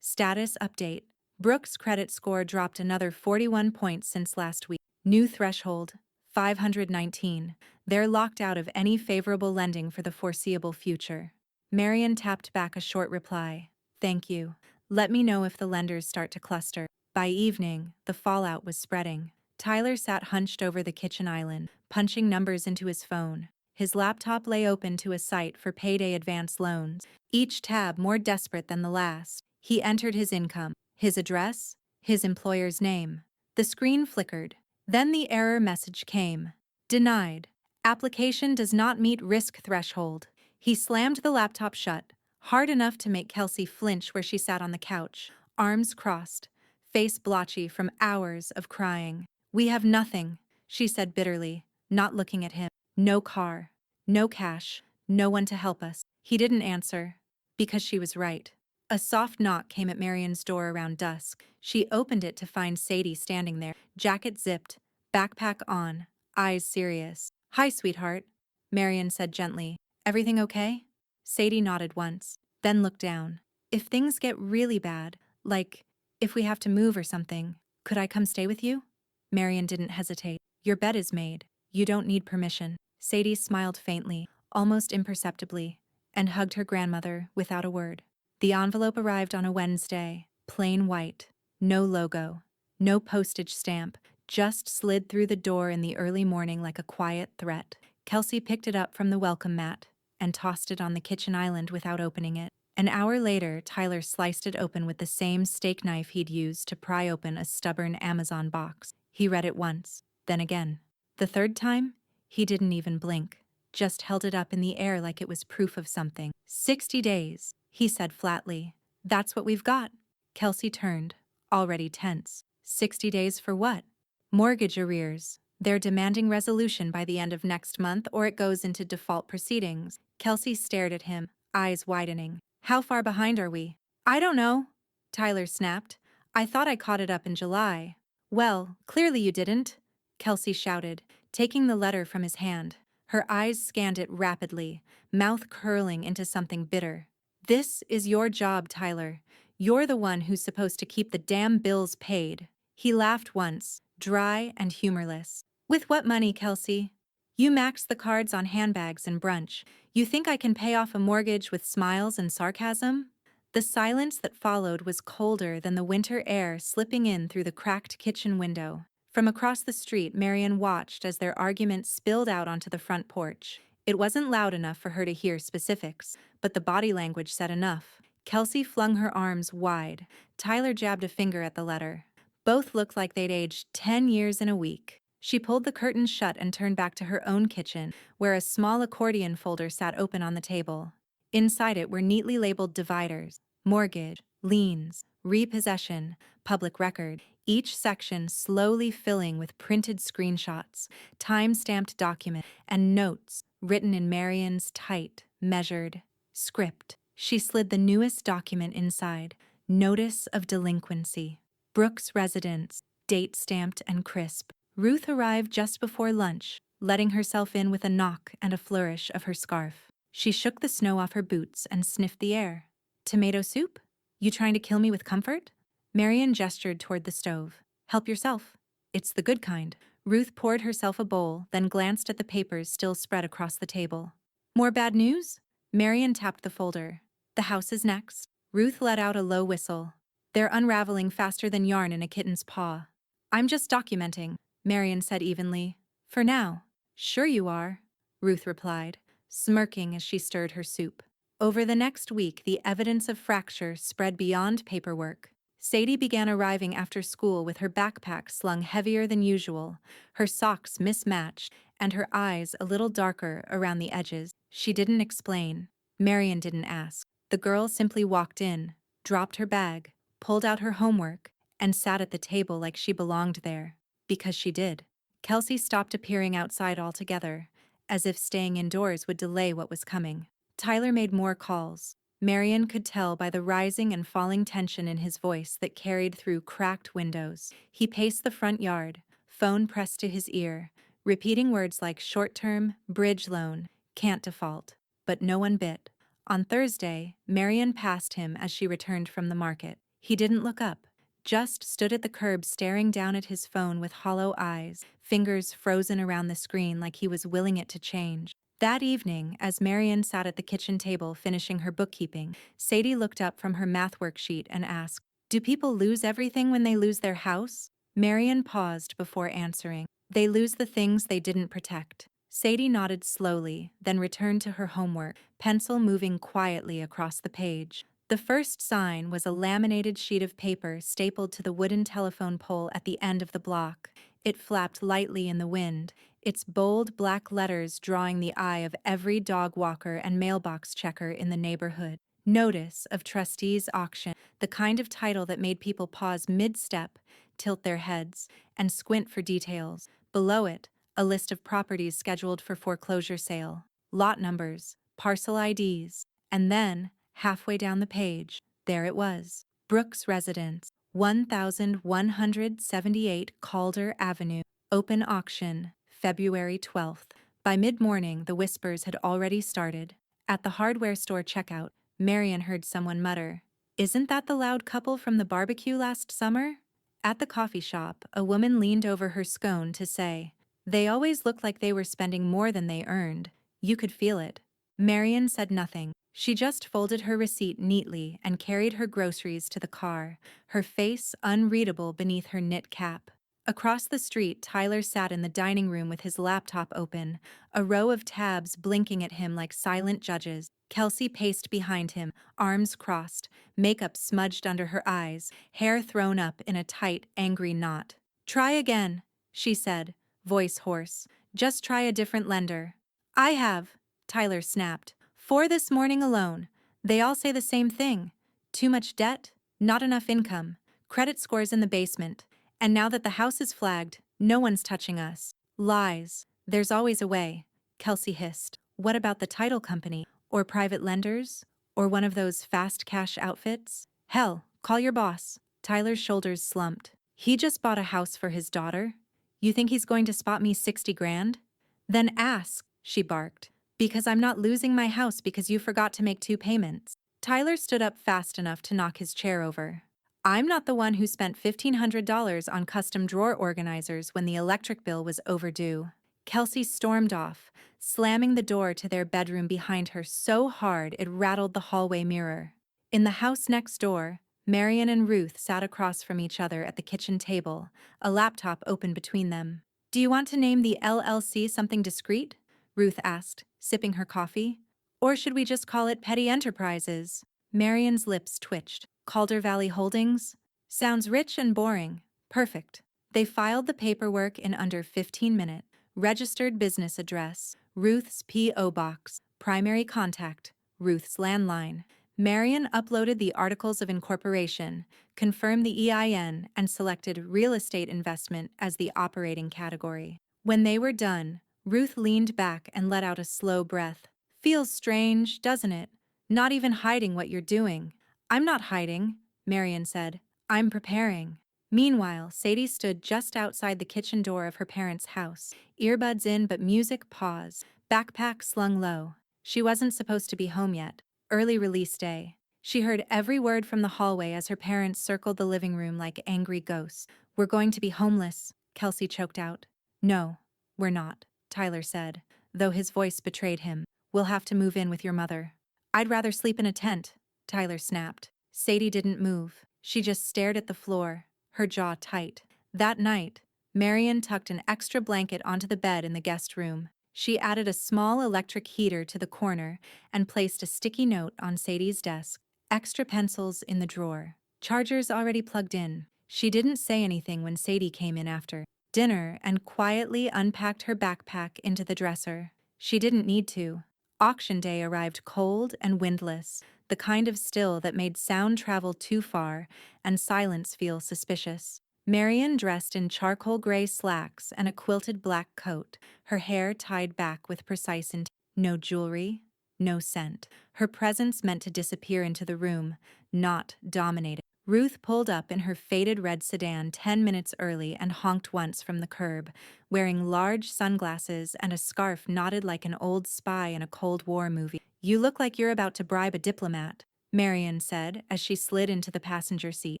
Status update. Brooke's credit score dropped another 41 points since last week. New threshold, 519. They're locked out of any favorable lending for the foreseeable future. Marion tapped back a short reply. Thank you. Let me know if the lenders start to cluster. By evening, the fallout was spreading. Tyler sat hunched over the kitchen island, punching numbers into his phone. His laptop lay open to a site for payday advance loans, each tab more desperate than the last. He entered his income, his address, his employer's name. The screen flickered. Then the error message came. Denied. Application does not meet risk threshold. He slammed the laptop shut, hard enough to make Kelsey flinch where she sat on the couch, arms crossed, face blotchy from hours of crying. "We have nothing," she said bitterly, not looking at him. "No car, no cash, no one to help us." He didn't answer, because she was right. A soft knock came at Marion's door around dusk. She opened it to find Sadie standing there, jacket zipped, backpack on, eyes serious. "Hi, sweetheart," Marion said gently. "Everything okay?" Sadie nodded once, then looked down. "If things get really bad, like if we have to move or something, could I come stay with you?" Marion didn't hesitate. "Your bed is made. You don't need permission." Sadie smiled faintly, almost imperceptibly, and hugged her grandmother without a word. The envelope arrived on a Wednesday, plain white, no logo, no postage stamp, just slid through the door in the early morning like a quiet threat. Kelsey picked it up from the welcome mat and tossed it on the kitchen island without opening it. An hour later, Tyler sliced it open with the same steak knife he'd used to pry open a stubborn Amazon box. He read it once, then again. The third time, he didn't even blink, just held it up in the air like it was proof of something. 60 days, he said flatly. "That's what we've got." Kelsey turned, already tense. 60 days for what? Mortgage arrears. They're demanding resolution by the end of next month or it goes into default proceedings. Kelsey stared at him, eyes widening. "How far behind are we?" "I don't know," Tyler snapped. "I thought I caught it up in July." "Well, clearly you didn't," Kelsey shouted, taking the letter from his hand. Her eyes scanned it rapidly, mouth curling into something bitter. "This is your job, Tyler. You're the one who's supposed to keep the damn bills paid." He laughed once, dry and humorless. "With what money, Kelsey? You maxed the cards on handbags and brunch. You think I can pay off a mortgage with smiles and sarcasm?" The silence that followed was colder than the winter air slipping in through the cracked kitchen window. From across the street, Marion watched as their argument spilled out onto the front porch. It wasn't loud enough for her to hear specifics, but the body language said enough. Kelsey flung her arms wide. Tyler jabbed a finger at the letter. Both looked like they'd aged 10 years in a week. She pulled the curtains shut and turned back to her own kitchen, where a small accordion folder sat open on the table. Inside it were neatly labeled dividers: mortgage, liens, repossession, public record, each section slowly filling with printed screenshots, time-stamped documents, and notes written in Marion's tight, measured script. She slid the newest document inside: notice of delinquency. Brooks' residence, date stamped and crisp. Ruth arrived just before lunch, letting herself in with a knock and a flourish of her scarf. She shook the snow off her boots and sniffed the air. "Tomato soup? You trying to kill me with comfort?" Marion gestured toward the stove. "Help yourself. It's the good kind." Ruth poured herself a bowl, then glanced at the papers still spread across the table. "More bad news?" Marion tapped the folder. "The house is next." Ruth let out a low whistle. "They're unraveling faster than yarn in a kitten's paw." "I'm just documenting," Marion said evenly. "For now." "Sure you are," Ruth replied, smirking as she stirred her soup. Over the next week, the evidence of fracture spread beyond paperwork. Sadie began arriving after school with her backpack slung heavier than usual, her socks mismatched, and her eyes a little darker around the edges. She didn't explain. Marion didn't ask. The girl simply walked in, dropped her bag, pulled out her homework, and sat at the table like she belonged there. Because she did. Kelsey stopped appearing outside altogether, as if staying indoors would delay what was coming. Tyler made more calls. Marion could tell by the rising and falling tension in his voice that carried through cracked windows. He paced the front yard, phone pressed to his ear, repeating words like short-term, bridge loan, can't default. But no one bit. On Thursday, Marion passed him as she returned from the market. He didn't look up, just stood at the curb staring down at his phone with hollow eyes, fingers frozen around the screen like he was willing it to change. That evening, as Marion sat at the kitchen table finishing her bookkeeping, Sadie looked up from her math worksheet and asked, "Do people lose everything when they lose their house?" Marion paused before answering. "They lose the things they didn't protect." Sadie nodded slowly, then returned to her homework, pencil moving quietly across the page. The first sign was a laminated sheet of paper stapled to the wooden telephone pole at the end of the block. It flapped lightly in the wind, its bold black letters drawing the eye of every dog walker and mailbox checker in the neighborhood. Notice of Trustees Auction, the kind of title that made people pause mid-step, tilt their heads, and squint for details. Below it, a list of properties scheduled for foreclosure sale, lot numbers, parcel IDs, and then, halfway down the page, there it was. Brooks Residence, 1178 Calder Avenue, open auction, February 12th. By mid-morning, the whispers had already started. At the hardware store checkout, Marian heard someone mutter, "Isn't that the loud couple from the barbecue last summer?" At the coffee shop, a woman leaned over her scone to say, "They always looked like they were spending more than they earned. You could feel it." Marian said nothing. She just folded her receipt neatly and carried her groceries to the car, her face unreadable beneath her knit cap. Across the street, Tyler sat in the dining room with his laptop open, a row of tabs blinking at him like silent judges. Kelsey paced behind him, arms crossed, makeup smudged under her eyes, hair thrown up in a tight, angry knot. "Try again," she said, voice hoarse. "Just try a different lender." "I have," Tyler snapped. "4 this morning alone. They all say the same thing. Too much debt, not enough income, credit scores in the basement. And now that the house is flagged, no one's touching us." "Lies. There's always a way," Kelsey hissed. "What about the title company? Or private lenders? Or one of those fast cash outfits? Hell, call your boss." Tyler's shoulders slumped. "He just bought a house for his daughter. You think he's going to spot me 60 grand? Then ask," she barked. "Because I'm not losing my house because you forgot to make 2 payments." Tyler stood up fast enough to knock his chair over. "I'm not the one who spent $1,500 on custom drawer organizers when the electric bill was overdue." Kelsey stormed off, slamming the door to their bedroom behind her so hard it rattled the hallway mirror. In the house next door, Marian and Ruth sat across from each other at the kitchen table, a laptop open between them. "Do you want to name the LLC something discreet?" Ruth asked, sipping her coffee. "Or should we just call it Petty Enterprises?" Marian's lips twitched. "Calder Valley Holdings? Sounds rich and boring. Perfect." They filed the paperwork in under 15 minutes. Registered business address, Ruth's P.O. Box. Primary contact, Ruth's landline. Marian uploaded the Articles of Incorporation, confirmed the EIN, and selected real estate investment as the operating category. When they were done, Ruth leaned back and let out a slow breath. "Feels strange, doesn't it? Not even hiding what you're doing." "I'm not hiding," Marian said. "I'm preparing." Meanwhile, Sadie stood just outside the kitchen door of her parents' house, earbuds in but music paused, backpack slung low. She wasn't supposed to be home yet. Early release day. She heard every word from the hallway as her parents circled the living room like angry ghosts. "We're going to be homeless," Kelsey choked out. "No, we're not," Tyler said, though his voice betrayed him. "We'll have to move in with your mother." "I'd rather sleep in a tent," Tyler snapped. Sadie didn't move. She just stared at the floor, her jaw tight. That night, Marian tucked an extra blanket onto the bed in the guest room. She added a small electric heater to the corner and placed a sticky note on Sadie's desk. "Extra pencils in the drawer. Chargers already plugged in." She didn't say anything when Sadie came in after dinner and quietly unpacked her backpack into the dresser. She didn't need to. Auction day arrived cold and windless, the kind of still that made sound travel too far and silence feel suspicious. Marian dressed in charcoal gray slacks and a quilted black coat, her hair tied back with precise intent. No jewelry, no scent. Her presence meant to disappear into the room, not dominate it. Ruth pulled up in her faded red sedan 10 minutes early and honked once from the curb, wearing large sunglasses and a scarf knotted like an old spy in a Cold War movie. "You look like you're about to bribe a diplomat," Marian said as she slid into the passenger seat.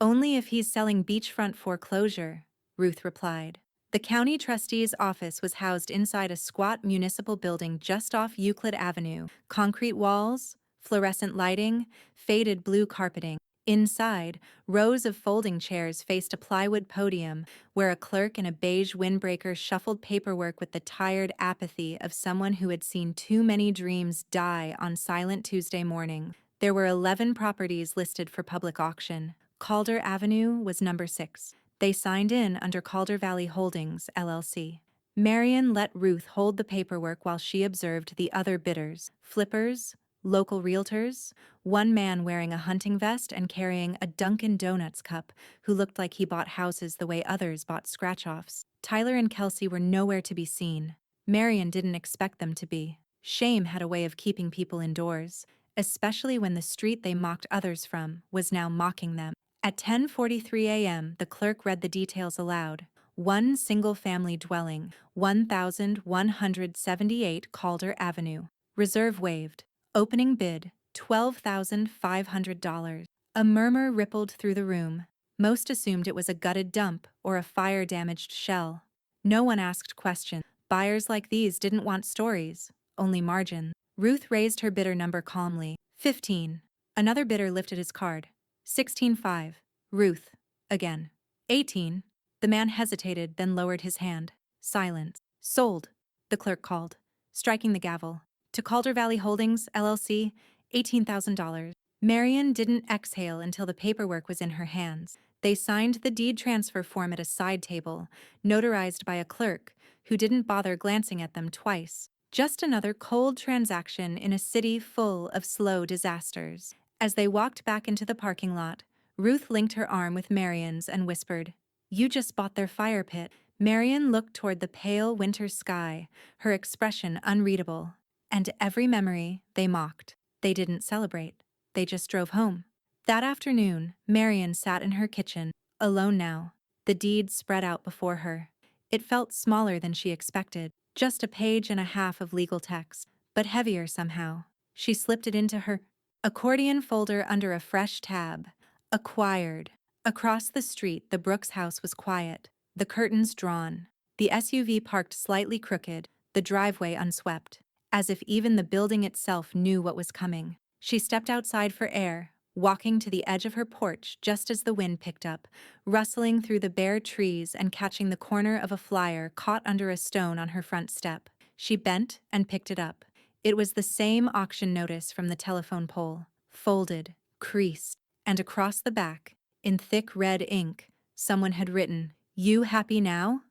"Only if he's selling beachfront foreclosure," Ruth replied. The county trustee's office was housed inside a squat municipal building just off Euclid Avenue. Concrete walls, fluorescent lighting, faded blue carpeting. Inside, rows of folding chairs faced a plywood podium where a clerk in a beige windbreaker shuffled paperwork with the tired apathy of someone who had seen too many dreams die on Silent Tuesday morning. There were 11 properties listed for public auction. Calder Avenue was number 6. They signed in under Calder Valley Holdings, LLC. Marion let Ruth hold the paperwork while she observed the other bidders, flippers, local realtors, one man wearing a hunting vest and carrying a Dunkin' Donuts cup who looked like he bought houses the way others bought scratch-offs. Tyler and Kelsey were nowhere to be seen. Marion didn't expect them to be. Shame had a way of keeping people indoors, especially when the street they mocked others from was now mocking them. At 10:43 a.m., the clerk read the details aloud. One single-family dwelling, 1,178 Calder Avenue. Reserve waived. Opening bid, $12,500. A murmur rippled through the room. Most assumed it was a gutted dump or a fire-damaged shell. No one asked questions. Buyers like these didn't want stories, only margin. Ruth raised her bidder number calmly. 15. Another bidder lifted his card. 16.5. Ruth. Again. 18. The man hesitated, then lowered his hand. Silence. Sold, the clerk called, striking the gavel. To Calder Valley Holdings, LLC, $18,000. Marion didn't exhale until the paperwork was in her hands. They signed the deed transfer form at a side table, notarized by a clerk who didn't bother glancing at them twice. Just another cold transaction in a city full of slow disasters. As they walked back into the parking lot, Ruth linked her arm with Marion's and whispered, "You just bought their fire pit." Marion looked toward the pale winter sky, her expression unreadable. And every memory they mocked. They didn't celebrate. They just drove home. That afternoon, Marion sat in her kitchen, alone now. The deed spread out before her. It felt smaller than she expected, just a page and a half of legal text, but heavier somehow. She slipped it into her accordion folder under a fresh tab. Acquired. Across the street, the Brooks house was quiet, the curtains drawn, the SUV parked slightly crooked, the driveway unswept, as if even the building itself knew what was coming. She stepped outside for air, walking to the edge of her porch just as the wind picked up, rustling through the bare trees and catching the corner of a flyer caught under a stone on her front step. She bent and picked it up. It was the same auction notice from the telephone pole, folded, creased, and across the back, in thick red ink, someone had written, "You happy now?"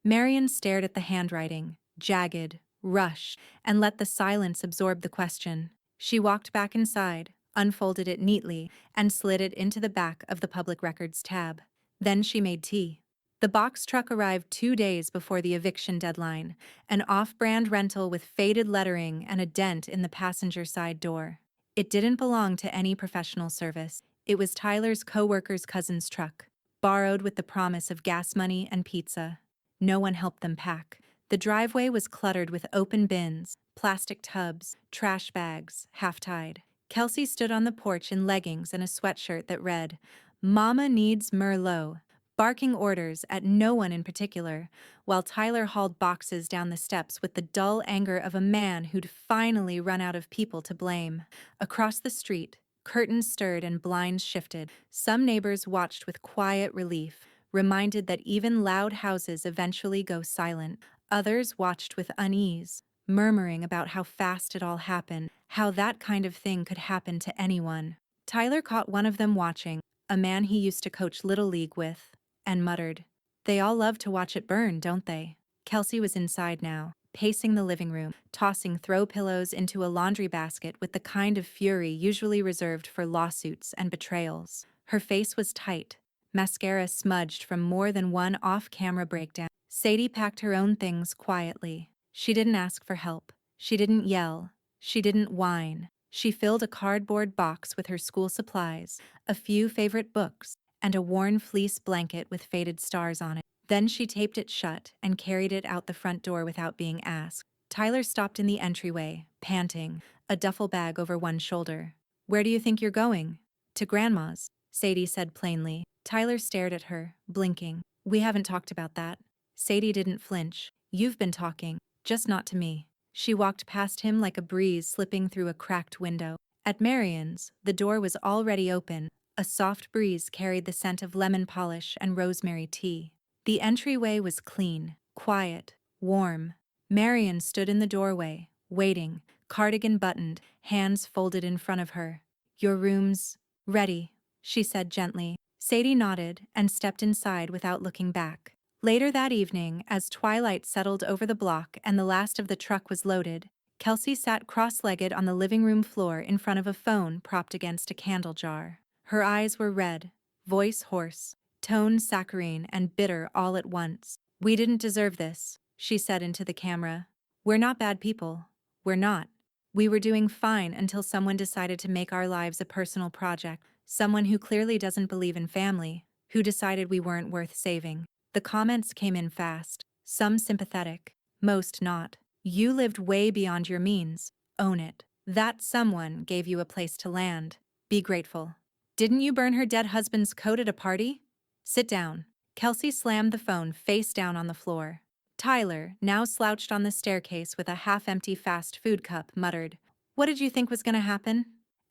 Marion stared at the handwriting, jagged, rushed, and let the silence absorb the question. She walked back inside, unfolded it neatly, and slid it into the back of the public records tab. Then she made tea. The box truck arrived 2 days before the eviction deadline, an off-brand rental with faded lettering and a dent in the passenger side door. It didn't belong to any professional service. It was Tyler's co-worker's cousin's truck, borrowed with the promise of gas money and pizza. No one helped them pack. The driveway was cluttered with open bins, plastic tubs, trash bags, half-tied. Kelsey stood on the porch in leggings and a sweatshirt that read, "Mama needs Merlot," barking orders at no one in particular, while Tyler hauled boxes down the steps with the dull anger of a man who'd finally run out of people to blame. Across the street, curtains stirred and blinds shifted. Some neighbors watched with quiet relief, reminded that even loud houses eventually go silent. Others watched with unease, murmuring about how fast it all happened, how that kind of thing could happen to anyone. Tyler caught one of them watching, a man he used to coach Little League with, and muttered, "They all love to watch it burn, don't they?" Kelsey was inside now, pacing the living room, tossing throw pillows into a laundry basket with the kind of fury usually reserved for lawsuits and betrayals. Her face was tight, mascara smudged from more than one off-camera breakdown. Sadie packed her own things quietly. She didn't ask for help. She didn't yell. She didn't whine. She filled a cardboard box with her school supplies, a few favorite books, and a worn fleece blanket with faded stars on it. Then she taped it shut and carried it out the front door without being asked. Tyler stopped in the entryway, panting, a duffel bag over one shoulder. "Where do you think you're going?" "To Grandma's," Sadie said plainly. Tyler stared at her, blinking. "We haven't talked about that." Sadie didn't flinch. "You've been talking, just not to me." She walked past him like a breeze slipping through a cracked window. At Marion's, the door was already open. A soft breeze carried the scent of lemon polish and rosemary tea. The entryway was clean, quiet, warm. Marion stood in the doorway, waiting, cardigan buttoned, hands folded in front of her. "Your room's ready," she said gently. Sadie nodded and stepped inside without looking back. Later that evening, as twilight settled over the block and the last of the truck was loaded, Kelsey sat cross-legged on the living room floor in front of a phone propped against a candle jar. Her eyes were red, voice hoarse, tone saccharine and bitter all at once. "We didn't deserve this," she said into the camera. "We're not bad people. We're not. We were doing fine until someone decided to make our lives a personal project. Someone who clearly doesn't believe in family, who decided we weren't worth saving." The comments came in fast, some sympathetic, most not. "You lived way beyond your means. Own it. That someone gave you a place to land. Be grateful. Didn't you burn her dead husband's coat at a party? Sit down." Kelsey slammed the phone face down on the floor. Tyler, now slouched on the staircase with a half-empty fast food cup, muttered, "What did you think was going to happen?"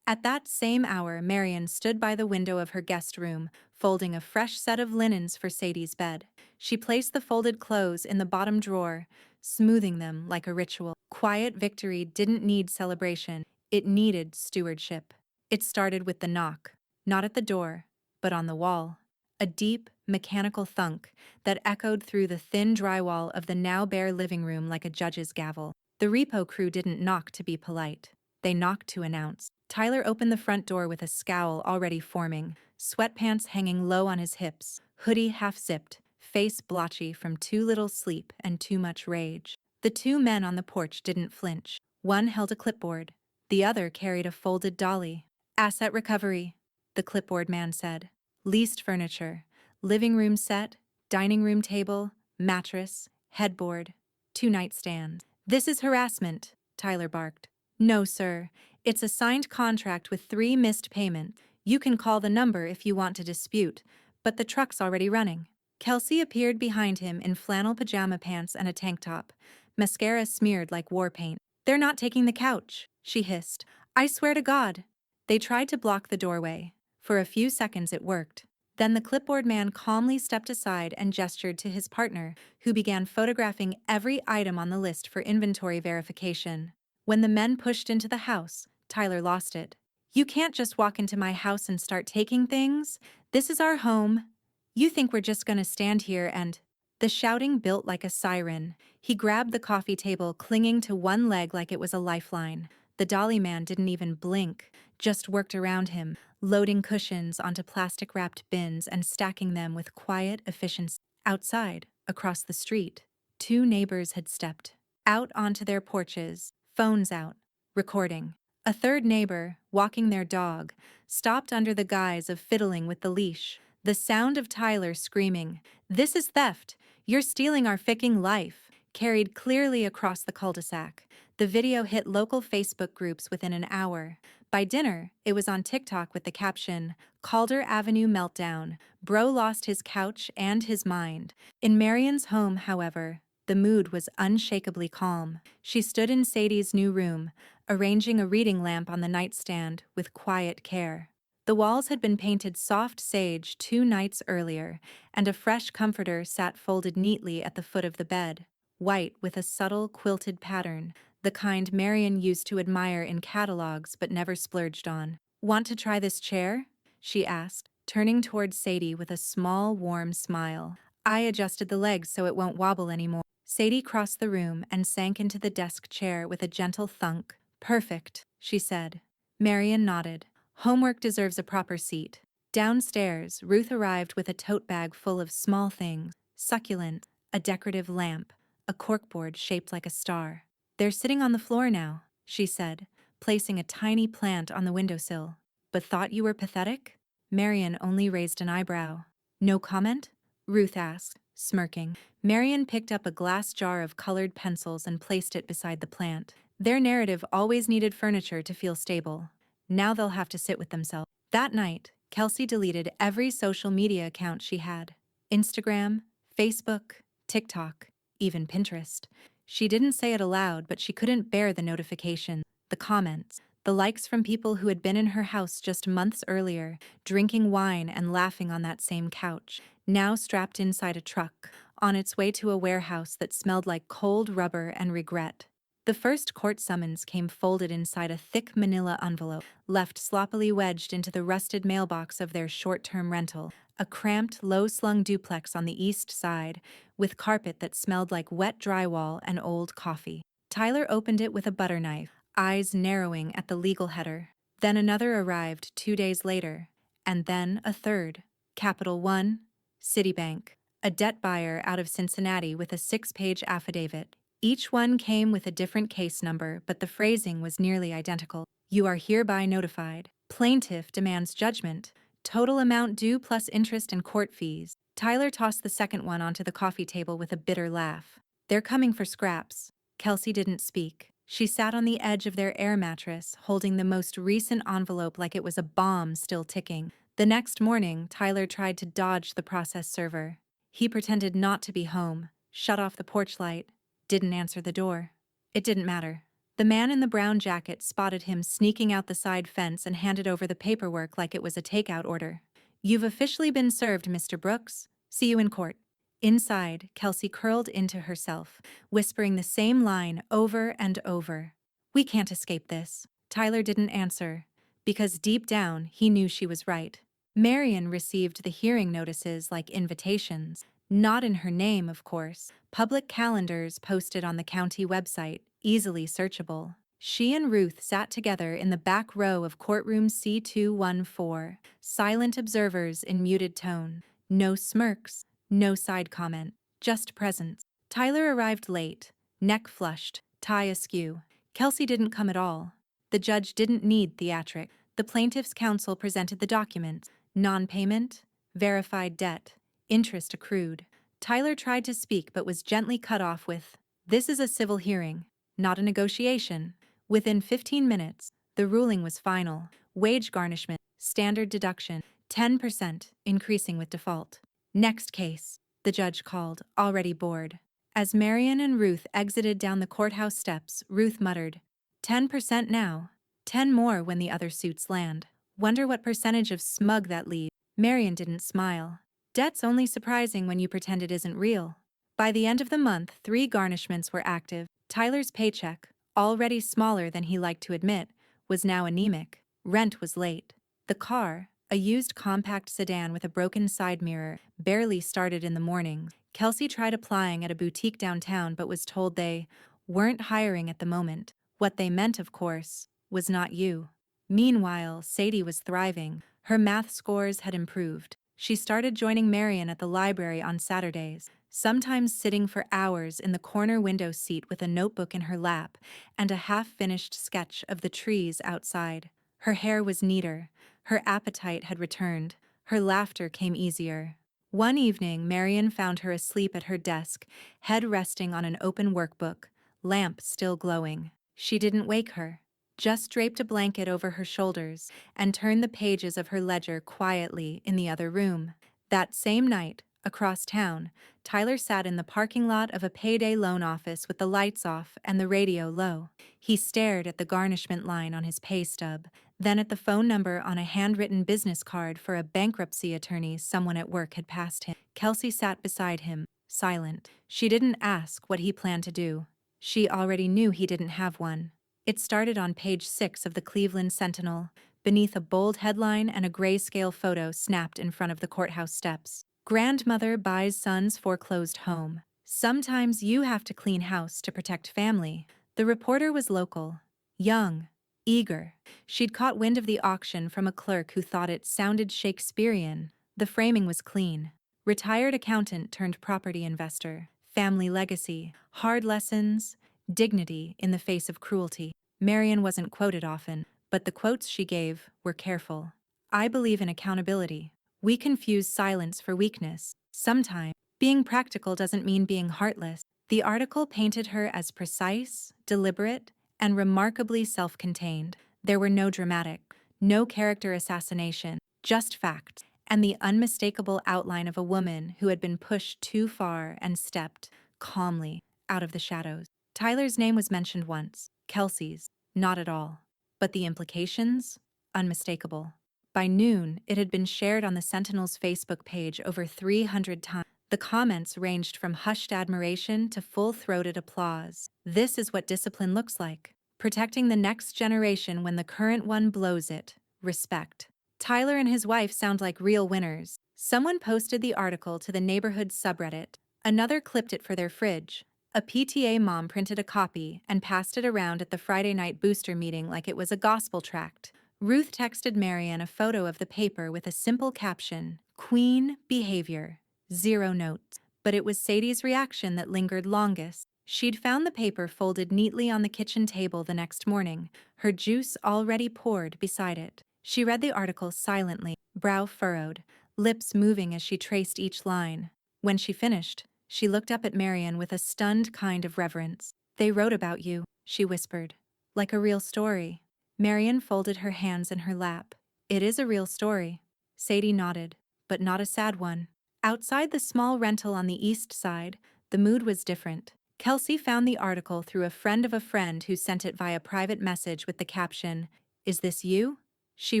At that same hour, Marian stood by the window of her guest room, folding a fresh set of linens for Sadie's bed. She placed the folded clothes in the bottom drawer, smoothing them like a ritual. Quiet victory didn't need celebration, it needed stewardship. It started with the knock, not at the door, but on the wall. A deep, mechanical thunk that echoed through the thin drywall of the now bare living room like a judge's gavel. The repo crew didn't knock to be polite. They knocked to announce. Tyler opened the front door with a scowl already forming, sweatpants hanging low on his hips, hoodie half-zipped, face blotchy from too little sleep and too much rage. The two men on the porch didn't flinch. One held a clipboard. The other carried a folded dolly. "Asset recovery," the clipboard man said. "Leased furniture. Living room set, dining room table, mattress, headboard, 2 nightstands." "This is harassment," Tyler barked. "No, sir. It's a signed contract with 3 missed payments. You can call the number if you want to dispute, but the truck's already running." Kelsey appeared behind him in flannel pajama pants and a tank top, mascara smeared like war paint. "They're not taking the couch," she hissed. "I swear to God." They tried to block the doorway. For a few seconds it worked. Then the clipboard man calmly stepped aside and gestured to his partner, who began photographing every item on the list for inventory verification. When the men pushed into the house, Tyler lost it. "You can't just walk into my house and start taking things. This is our home. You think we're just gonna stand here and—" The shouting built like a siren. He grabbed the coffee table, clinging to one leg like it was a lifeline. The dolly man didn't even blink, just worked around him, loading cushions onto plastic-wrapped bins and stacking them with quiet efficiency. Outside, across the street, 2 neighbors had stepped out onto their porches, phones out, recording. A third neighbor, walking their dog, stopped under the guise of fiddling with the leash. The sound of Tyler screaming, "This is theft! You're stealing our ficking life!" carried clearly across the cul-de-sac. The video hit local Facebook groups within an hour. By dinner, it was on TikTok with the caption, "Calder Avenue Meltdown. Bro lost his couch and his mind." In Marian's home, however, the mood was unshakably calm. She stood in Sadie's new room, arranging a reading lamp on the nightstand with quiet care. The walls had been painted soft sage 2 nights earlier, and a fresh comforter sat folded neatly at the foot of the bed, white with a subtle quilted pattern, the kind Marian used to admire in catalogs but never splurged on. "Want to try this chair?" she asked, turning towards Sadie with a small, warm smile. "I adjusted the legs so it won't wobble anymore." Sadie crossed the room and sank into the desk chair with a gentle thunk. "Perfect," she said. Marian nodded. "Homework deserves a proper seat." Downstairs, Ruth arrived with a tote bag full of small things, succulent, a decorative lamp, a corkboard shaped like a star. "They're sitting on the floor now," she said, placing a tiny plant on the windowsill. "But thought you were pathetic?" Marian only raised an eyebrow. "No comment?" Ruth asked, smirking. Marian picked up a glass jar of colored pencils and placed it beside the plant. Their narrative always needed furniture to feel stable. Now they'll have to sit with themselves. That night, Kelsey deleted every social media account she had. Instagram, Facebook, TikTok, even Pinterest. She didn't say it aloud, but she couldn't bear the notifications, the comments, the likes from people who had been in her house just months earlier, drinking wine and laughing on that same couch, now strapped inside a truck, on its way to a warehouse that smelled like cold rubber and regret. The first court summons came folded inside a thick manila envelope, left sloppily wedged into the rusted mailbox of their short-term rental, a cramped, low-slung duplex on the east side, with carpet that smelled like wet drywall and old coffee. Tyler opened it with a butter knife, eyes narrowing at the legal header. Then another arrived 2 days later, and then a third. Capital One, Citibank, a debt buyer out of Cincinnati with a 6-page affidavit. Each one came with a different case number, but the phrasing was nearly identical. You are hereby notified. Plaintiff demands judgment. Total amount due plus interest and court fees. Tyler tossed the second one onto the coffee table with a bitter laugh. They're coming for scraps. Kelsey didn't speak. She sat on the edge of their air mattress, holding the most recent envelope like it was a bomb still ticking. The next morning, Tyler tried to dodge the process server. He pretended not to be home, shut off the porch light, didn't answer the door. It didn't matter. The man in the brown jacket spotted him sneaking out the side fence and handed over the paperwork like it was a takeout order. You've officially been served, Mr. Brooks. See you in court. Inside, Kelsey curled into herself, whispering the same line over and over. We can't escape this. Tyler didn't answer, because deep down he knew she was right. Marion received the hearing notices like invitations, not in her name, of course. Public calendars posted on the county website, easily searchable. She and Ruth sat together in the back row of courtroom C214, silent observers in muted tone. No smirks, no side comment, just presence. Tyler arrived late, neck flushed, tie askew. Kelsey didn't come at all. The judge didn't need theatric. The plaintiff's counsel presented the documents. Non-payment, verified debt, interest accrued. Tyler tried to speak but was gently cut off with, "This is a civil hearing, not a negotiation." Within 15 minutes, the ruling was final. Wage garnishment, standard deduction, 10%, increasing with default. Next case, the judge called, already bored. As Marion and Ruth exited down the courthouse steps, Ruth muttered, 10% now, 10 more when the other suits land. Wonder what percentage of smug that leaves. Marion didn't smile. Debt's only surprising when you pretend it isn't real. By the end of the month, 3 garnishments were active. Tyler's paycheck, already smaller than he liked to admit, was now anemic. Rent was late. The car, a used compact sedan with a broken side mirror, barely started in the morning. Kelsey tried applying at a boutique downtown but was told they weren't hiring at the moment. What they meant, of course, was not you. Meanwhile, Sadie was thriving. Her math scores had improved. She started joining Marion at the library on Saturdays, sometimes sitting for hours in the corner window seat with a notebook in her lap and a half-finished sketch of the trees outside. Her hair was neater. Her appetite had returned. Her laughter came easier. One evening, Marion found her asleep at her desk, head resting on an open workbook, lamp still glowing. She didn't wake her, just draped a blanket over her shoulders and turned the pages of her ledger quietly in the other room. That same night, across town, Tyler sat in the parking lot of a payday loan office with the lights off and the radio low. He stared at the garnishment line on his pay stub, then at the phone number on a handwritten business card for a bankruptcy attorney someone at work had passed him. Kelsey sat beside him, silent. She didn't ask what he planned to do. She already knew he didn't have one. It started on page 6 of the Cleveland Sentinel, beneath a bold headline and a grayscale photo snapped in front of the courthouse steps. Grandmother buys son's foreclosed home. Sometimes you have to clean house to protect family. The reporter was local, young, eager. She'd caught wind of the auction from a clerk who thought it sounded Shakespearean. The framing was clean. Retired accountant turned property investor. Family legacy, hard lessons, dignity in the face of cruelty. Marion wasn't quoted often, but the quotes she gave were careful. I believe in accountability. We confuse silence for weakness. Sometimes, being practical doesn't mean being heartless. The article painted her as precise, deliberate, and remarkably self-contained. There were no dramatic, no character assassination, just facts, and the unmistakable outline of a woman who had been pushed too far and stepped, calmly, out of the shadows. Tyler's name was mentioned once, Kelsey's, not at all. But the implications? Unmistakable. By noon, it had been shared on the Sentinel's Facebook page over 300 times. The comments ranged from hushed admiration to full-throated applause. This is what discipline looks like. Protecting the next generation when the current one blows it. Respect. Tyler and his wife sound like real winners. Someone posted the article to the neighborhood subreddit. Another clipped it for their fridge. A PTA mom printed a copy and passed it around at the Friday night booster meeting like it was a gospel tract. Ruth texted Marian a photo of the paper with a simple caption, "Queen behavior." 0 notes. But it was Sadie's reaction that lingered longest. She'd found the paper folded neatly on the kitchen table the next morning, her juice already poured beside it. She read the article silently, brow furrowed, lips moving as she traced each line. When she finished, she looked up at Marian with a stunned kind of reverence. "They wrote about you," she whispered. "Like a real story." Marian folded her hands in her lap. "It is a real story." Sadie nodded, but not a sad one. Outside the small rental on the east side, the mood was different. Kelsey found the article through a friend of a friend who sent it via private message with the caption, "Is this you?" She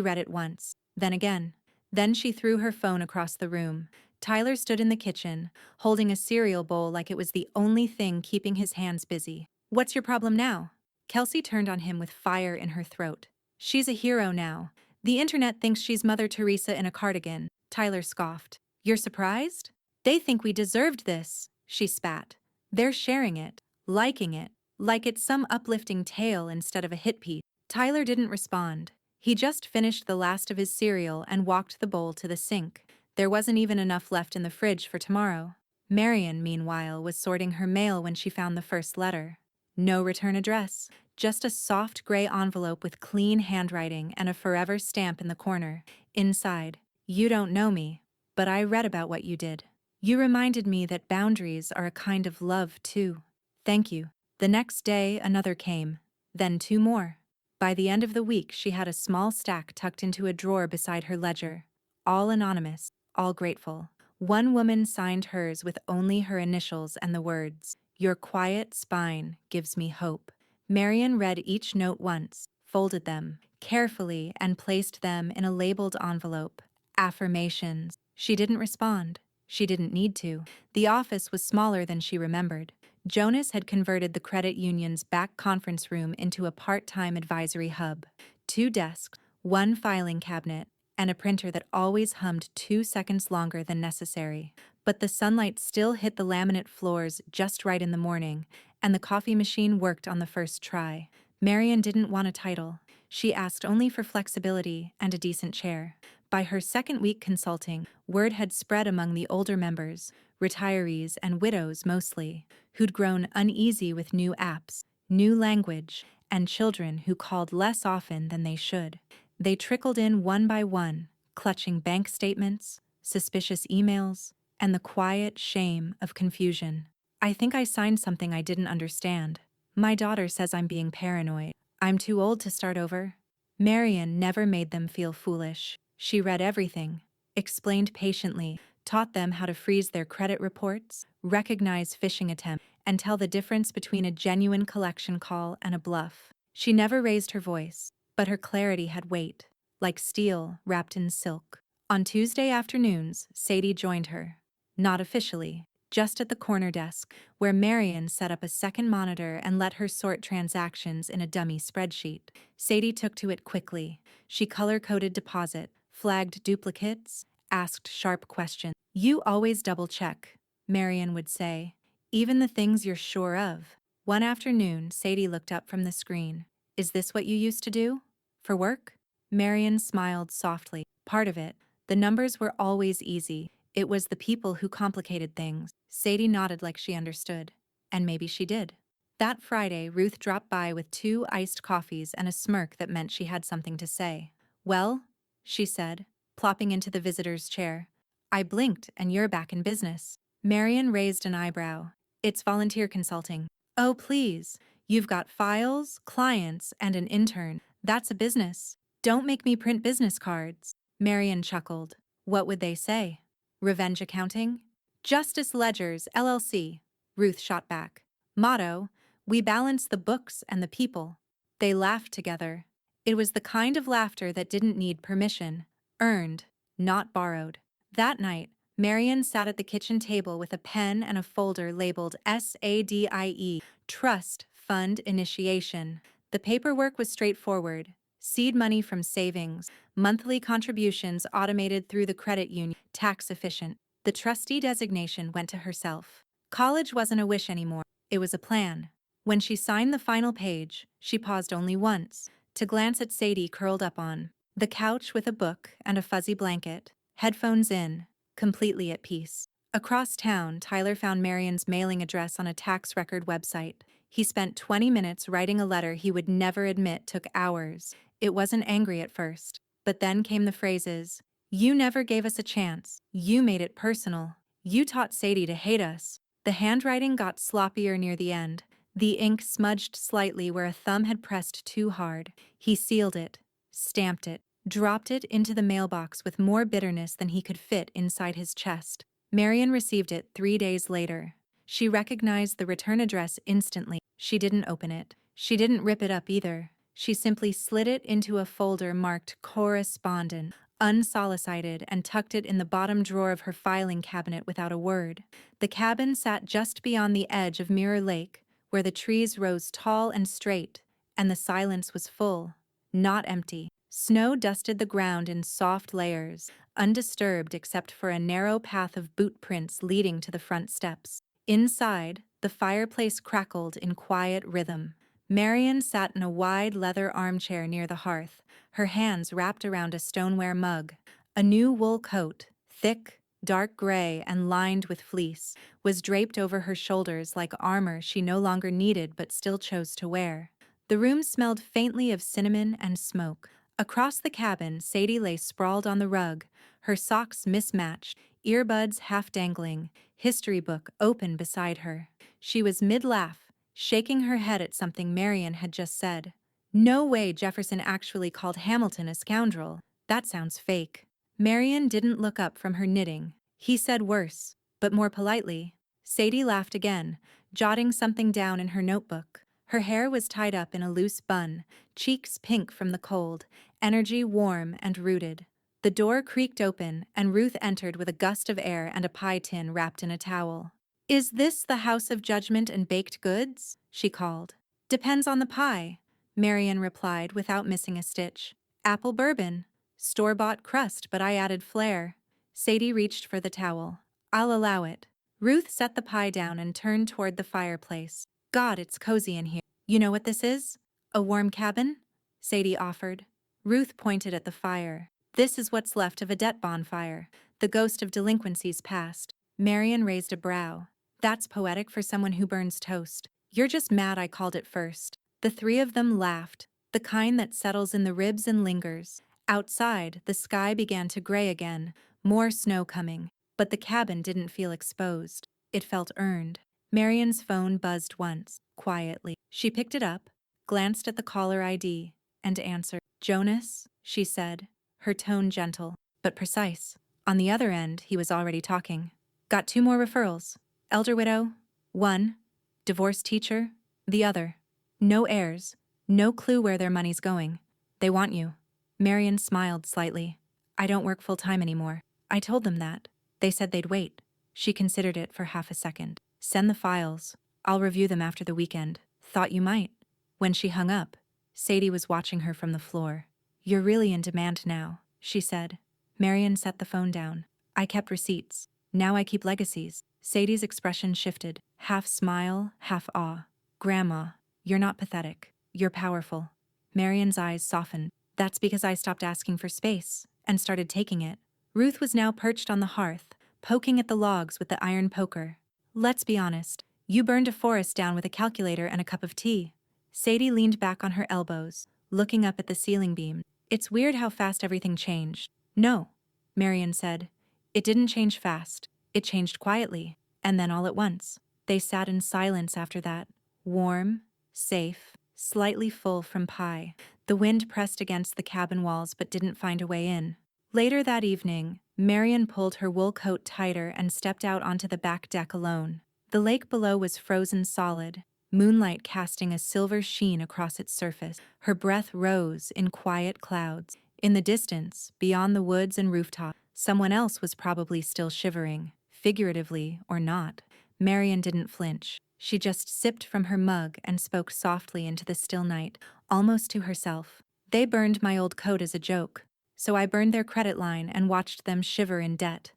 read it once, then again. Then she threw her phone across the room. Tyler stood in the kitchen, holding a cereal bowl like it was the only thing keeping his hands busy. "What's your problem now?" Kelsey turned on him with fire in her throat. "She's a hero now. The internet thinks she's Mother Teresa in a cardigan." Tyler scoffed. "You're surprised? They think we deserved this," she spat. "They're sharing it, liking it, like it's some uplifting tale instead of a hit piece." Tyler didn't respond. He just finished the last of his cereal and walked the bowl to the sink. There wasn't even enough left in the fridge for tomorrow. Marian, meanwhile, was sorting her mail when she found the first letter. No return address, just a soft gray envelope with clean handwriting and a forever stamp in the corner. Inside, "You don't know me, but I read about what you did. You reminded me that boundaries are a kind of love, too. Thank you." The next day, another came. Then 2 more. By the end of the week, she had a small stack tucked into a drawer beside her ledger. All anonymous, all grateful. One woman signed hers with only her initials and the words, "Your quiet spine gives me hope." Marian read each note once, folded them carefully, and placed them in a labeled envelope. Affirmations. She didn't respond. She didn't need to. The office was smaller than she remembered. Jonas had converted the credit union's back conference room into a part-time advisory hub. 2 desks, 1 filing cabinet, and a printer that always hummed 2 seconds longer than necessary. But the sunlight still hit the laminate floors just right in the morning, and the coffee machine worked on the first try. Marian didn't want a title. She asked only for flexibility and a decent chair. By her second week consulting, word had spread among the older members, retirees and widows mostly, who'd grown uneasy with new apps, new language, and children who called less often than they should. They trickled in one by one, clutching bank statements, suspicious emails, and the quiet shame of confusion. "I think I signed something I didn't understand. My daughter says I'm being paranoid. I'm too old to start over." Marian never made them feel foolish. She read everything, explained patiently, taught them how to freeze their credit reports, recognize phishing attempts, and tell the difference between a genuine collection call and a bluff. She never raised her voice, but her clarity had weight, like steel wrapped in silk. On Tuesday afternoons, Sadie joined her. Not officially, just at the corner desk, where Marian set up a second monitor and let her sort transactions in a dummy spreadsheet. Sadie took to it quickly. She color-coded deposit, flagged duplicates, asked sharp questions. "You always double-check," Marian would say, "even the things you're sure of." One afternoon, Sadie looked up from the screen. "Is this what you used to do? For work?" Marian smiled softly. "Part of it. The numbers were always easy. It was the people who complicated things." Sadie nodded like she understood. And maybe she did. That Friday, Ruth dropped by with 2 iced coffees and a smirk that meant she had something to say. "Well," she said, plopping into the visitor's chair. "I blinked and you're back in business." Marian raised an eyebrow. "It's volunteer consulting." "Oh, please. You've got files, clients, and an intern. That's a business. Don't make me print business cards." Marian chuckled. "What would they say? Revenge accounting?" "Justice Ledgers, LLC." Ruth shot back. "Motto, we balance the books and the people." They laughed together. It was the kind of laughter that didn't need permission. Earned, not borrowed. That night, Marian sat at the kitchen table with a pen and a folder labeled SADIE, Trust Fund Initiation. The paperwork was straightforward. Seed money from savings, monthly contributions automated through the credit union, tax efficient. The trustee designation went to herself. College wasn't a wish anymore, it was a plan. When she signed the final page, she paused only once, to glance at Sadie curled up on the couch with a book and a fuzzy blanket, headphones in, completely at peace. Across town, Tyler found Marian's mailing address on a tax record website. He spent 20 minutes writing a letter he would never admit took hours. It wasn't angry at first, but then came the phrases, "You never gave us a chance. You made it personal. You taught Sadie to hate us." The handwriting got sloppier near the end. The ink smudged slightly where a thumb had pressed too hard. He sealed it, stamped it, dropped it into the mailbox with more bitterness than he could fit inside his chest. Marian received it 3 days later. She recognized the return address instantly. She didn't open it. She didn't rip it up either. She simply slid it into a folder marked Correspondent, unsolicited, and tucked it in the bottom drawer of her filing cabinet without a word. The cabin sat just beyond the edge of Mirror Lake, where the trees rose tall and straight, and the silence was full, not empty. Snow dusted the ground in soft layers, undisturbed except for a narrow path of boot prints leading to the front steps. Inside, the fireplace crackled in quiet rhythm. Marian sat in a wide leather armchair near the hearth, her hands wrapped around a stoneware mug. A new wool coat, thick, dark gray and lined with fleece, was draped over her shoulders like armor she no longer needed but still chose to wear. The room smelled faintly of cinnamon and smoke. Across the cabin, Sadie lay sprawled on the rug, her socks mismatched, earbuds half dangling, history book open beside her. She was mid-laugh, shaking her head at something Marian had just said. No way Jefferson actually called Hamilton a scoundrel. That sounds fake. Marian didn't look up from her knitting. He said worse, but more politely. Sadie laughed again, jotting something down in her notebook. Her hair was tied up in a loose bun, cheeks pink from the cold, energy warm and rooted. The door creaked open, and Ruth entered with a gust of air and a pie tin wrapped in a towel. "Is this the house of judgment and baked goods?" she called. "Depends on the pie," Marian replied without missing a stitch. "Apple bourbon. Store-bought crust, but I added flair." Sadie reached for the towel. "I'll allow it." Ruth set the pie down and turned toward the fireplace. "God, it's cozy in here. You know what this is? A warm cabin?" Sadie offered. Ruth pointed at the fire. "This is what's left of a debt bonfire, the ghost of delinquencies past." Marian raised a brow. "That's poetic for someone who burns toast. You're just mad I called it first." The three of them laughed, the kind that settles in the ribs and lingers. Outside, the sky began to gray again, more snow coming, but the cabin didn't feel exposed. It felt earned. Marian's phone buzzed once, quietly. She picked it up, glanced at the caller ID, and answered. "Jonas," she said, her tone gentle, but precise. On the other end, he was already talking. "Got 2 more referrals. Elder widow, 1. Divorced teacher, the other. No heirs, no clue where their money's going. They want you." Marian smiled slightly. "I don't work full-time anymore. I told them that. They said they'd wait." She considered it for half a second. "Send the files. I'll review them after the weekend." "Thought you might." When she hung up, Sadie was watching her from the floor. "You're really in demand now," she said. Marian set the phone down. "I kept receipts. Now I keep legacies." Sadie's expression shifted, half smile, half awe. "Grandma, you're not pathetic. You're powerful." Marian's eyes softened. "That's because I stopped asking for space and started taking it." Ruth was now perched on the hearth, poking at the logs with the iron poker. "Let's be honest. You burned a forest down with a calculator and a cup of tea." Sadie leaned back on her elbows, looking up at the ceiling beam. "It's weird how fast everything changed." "No," Marian said. "It didn't change fast. It changed quietly, and then all at once." They sat in silence after that, warm, safe, slightly full from pie. The wind pressed against the cabin walls but didn't find a way in. Later that evening, Marian pulled her wool coat tighter and stepped out onto the back deck alone. The lake below was frozen solid, moonlight casting a silver sheen across its surface. Her breath rose in quiet clouds. In the distance, beyond the woods and rooftop, Someone else was probably still shivering, figuratively or not. Marian didn't flinch. She just sipped from her mug and spoke softly into the still night, almost to herself. They burned my old coat as a joke, so I burned their credit line and watched them shiver in debt.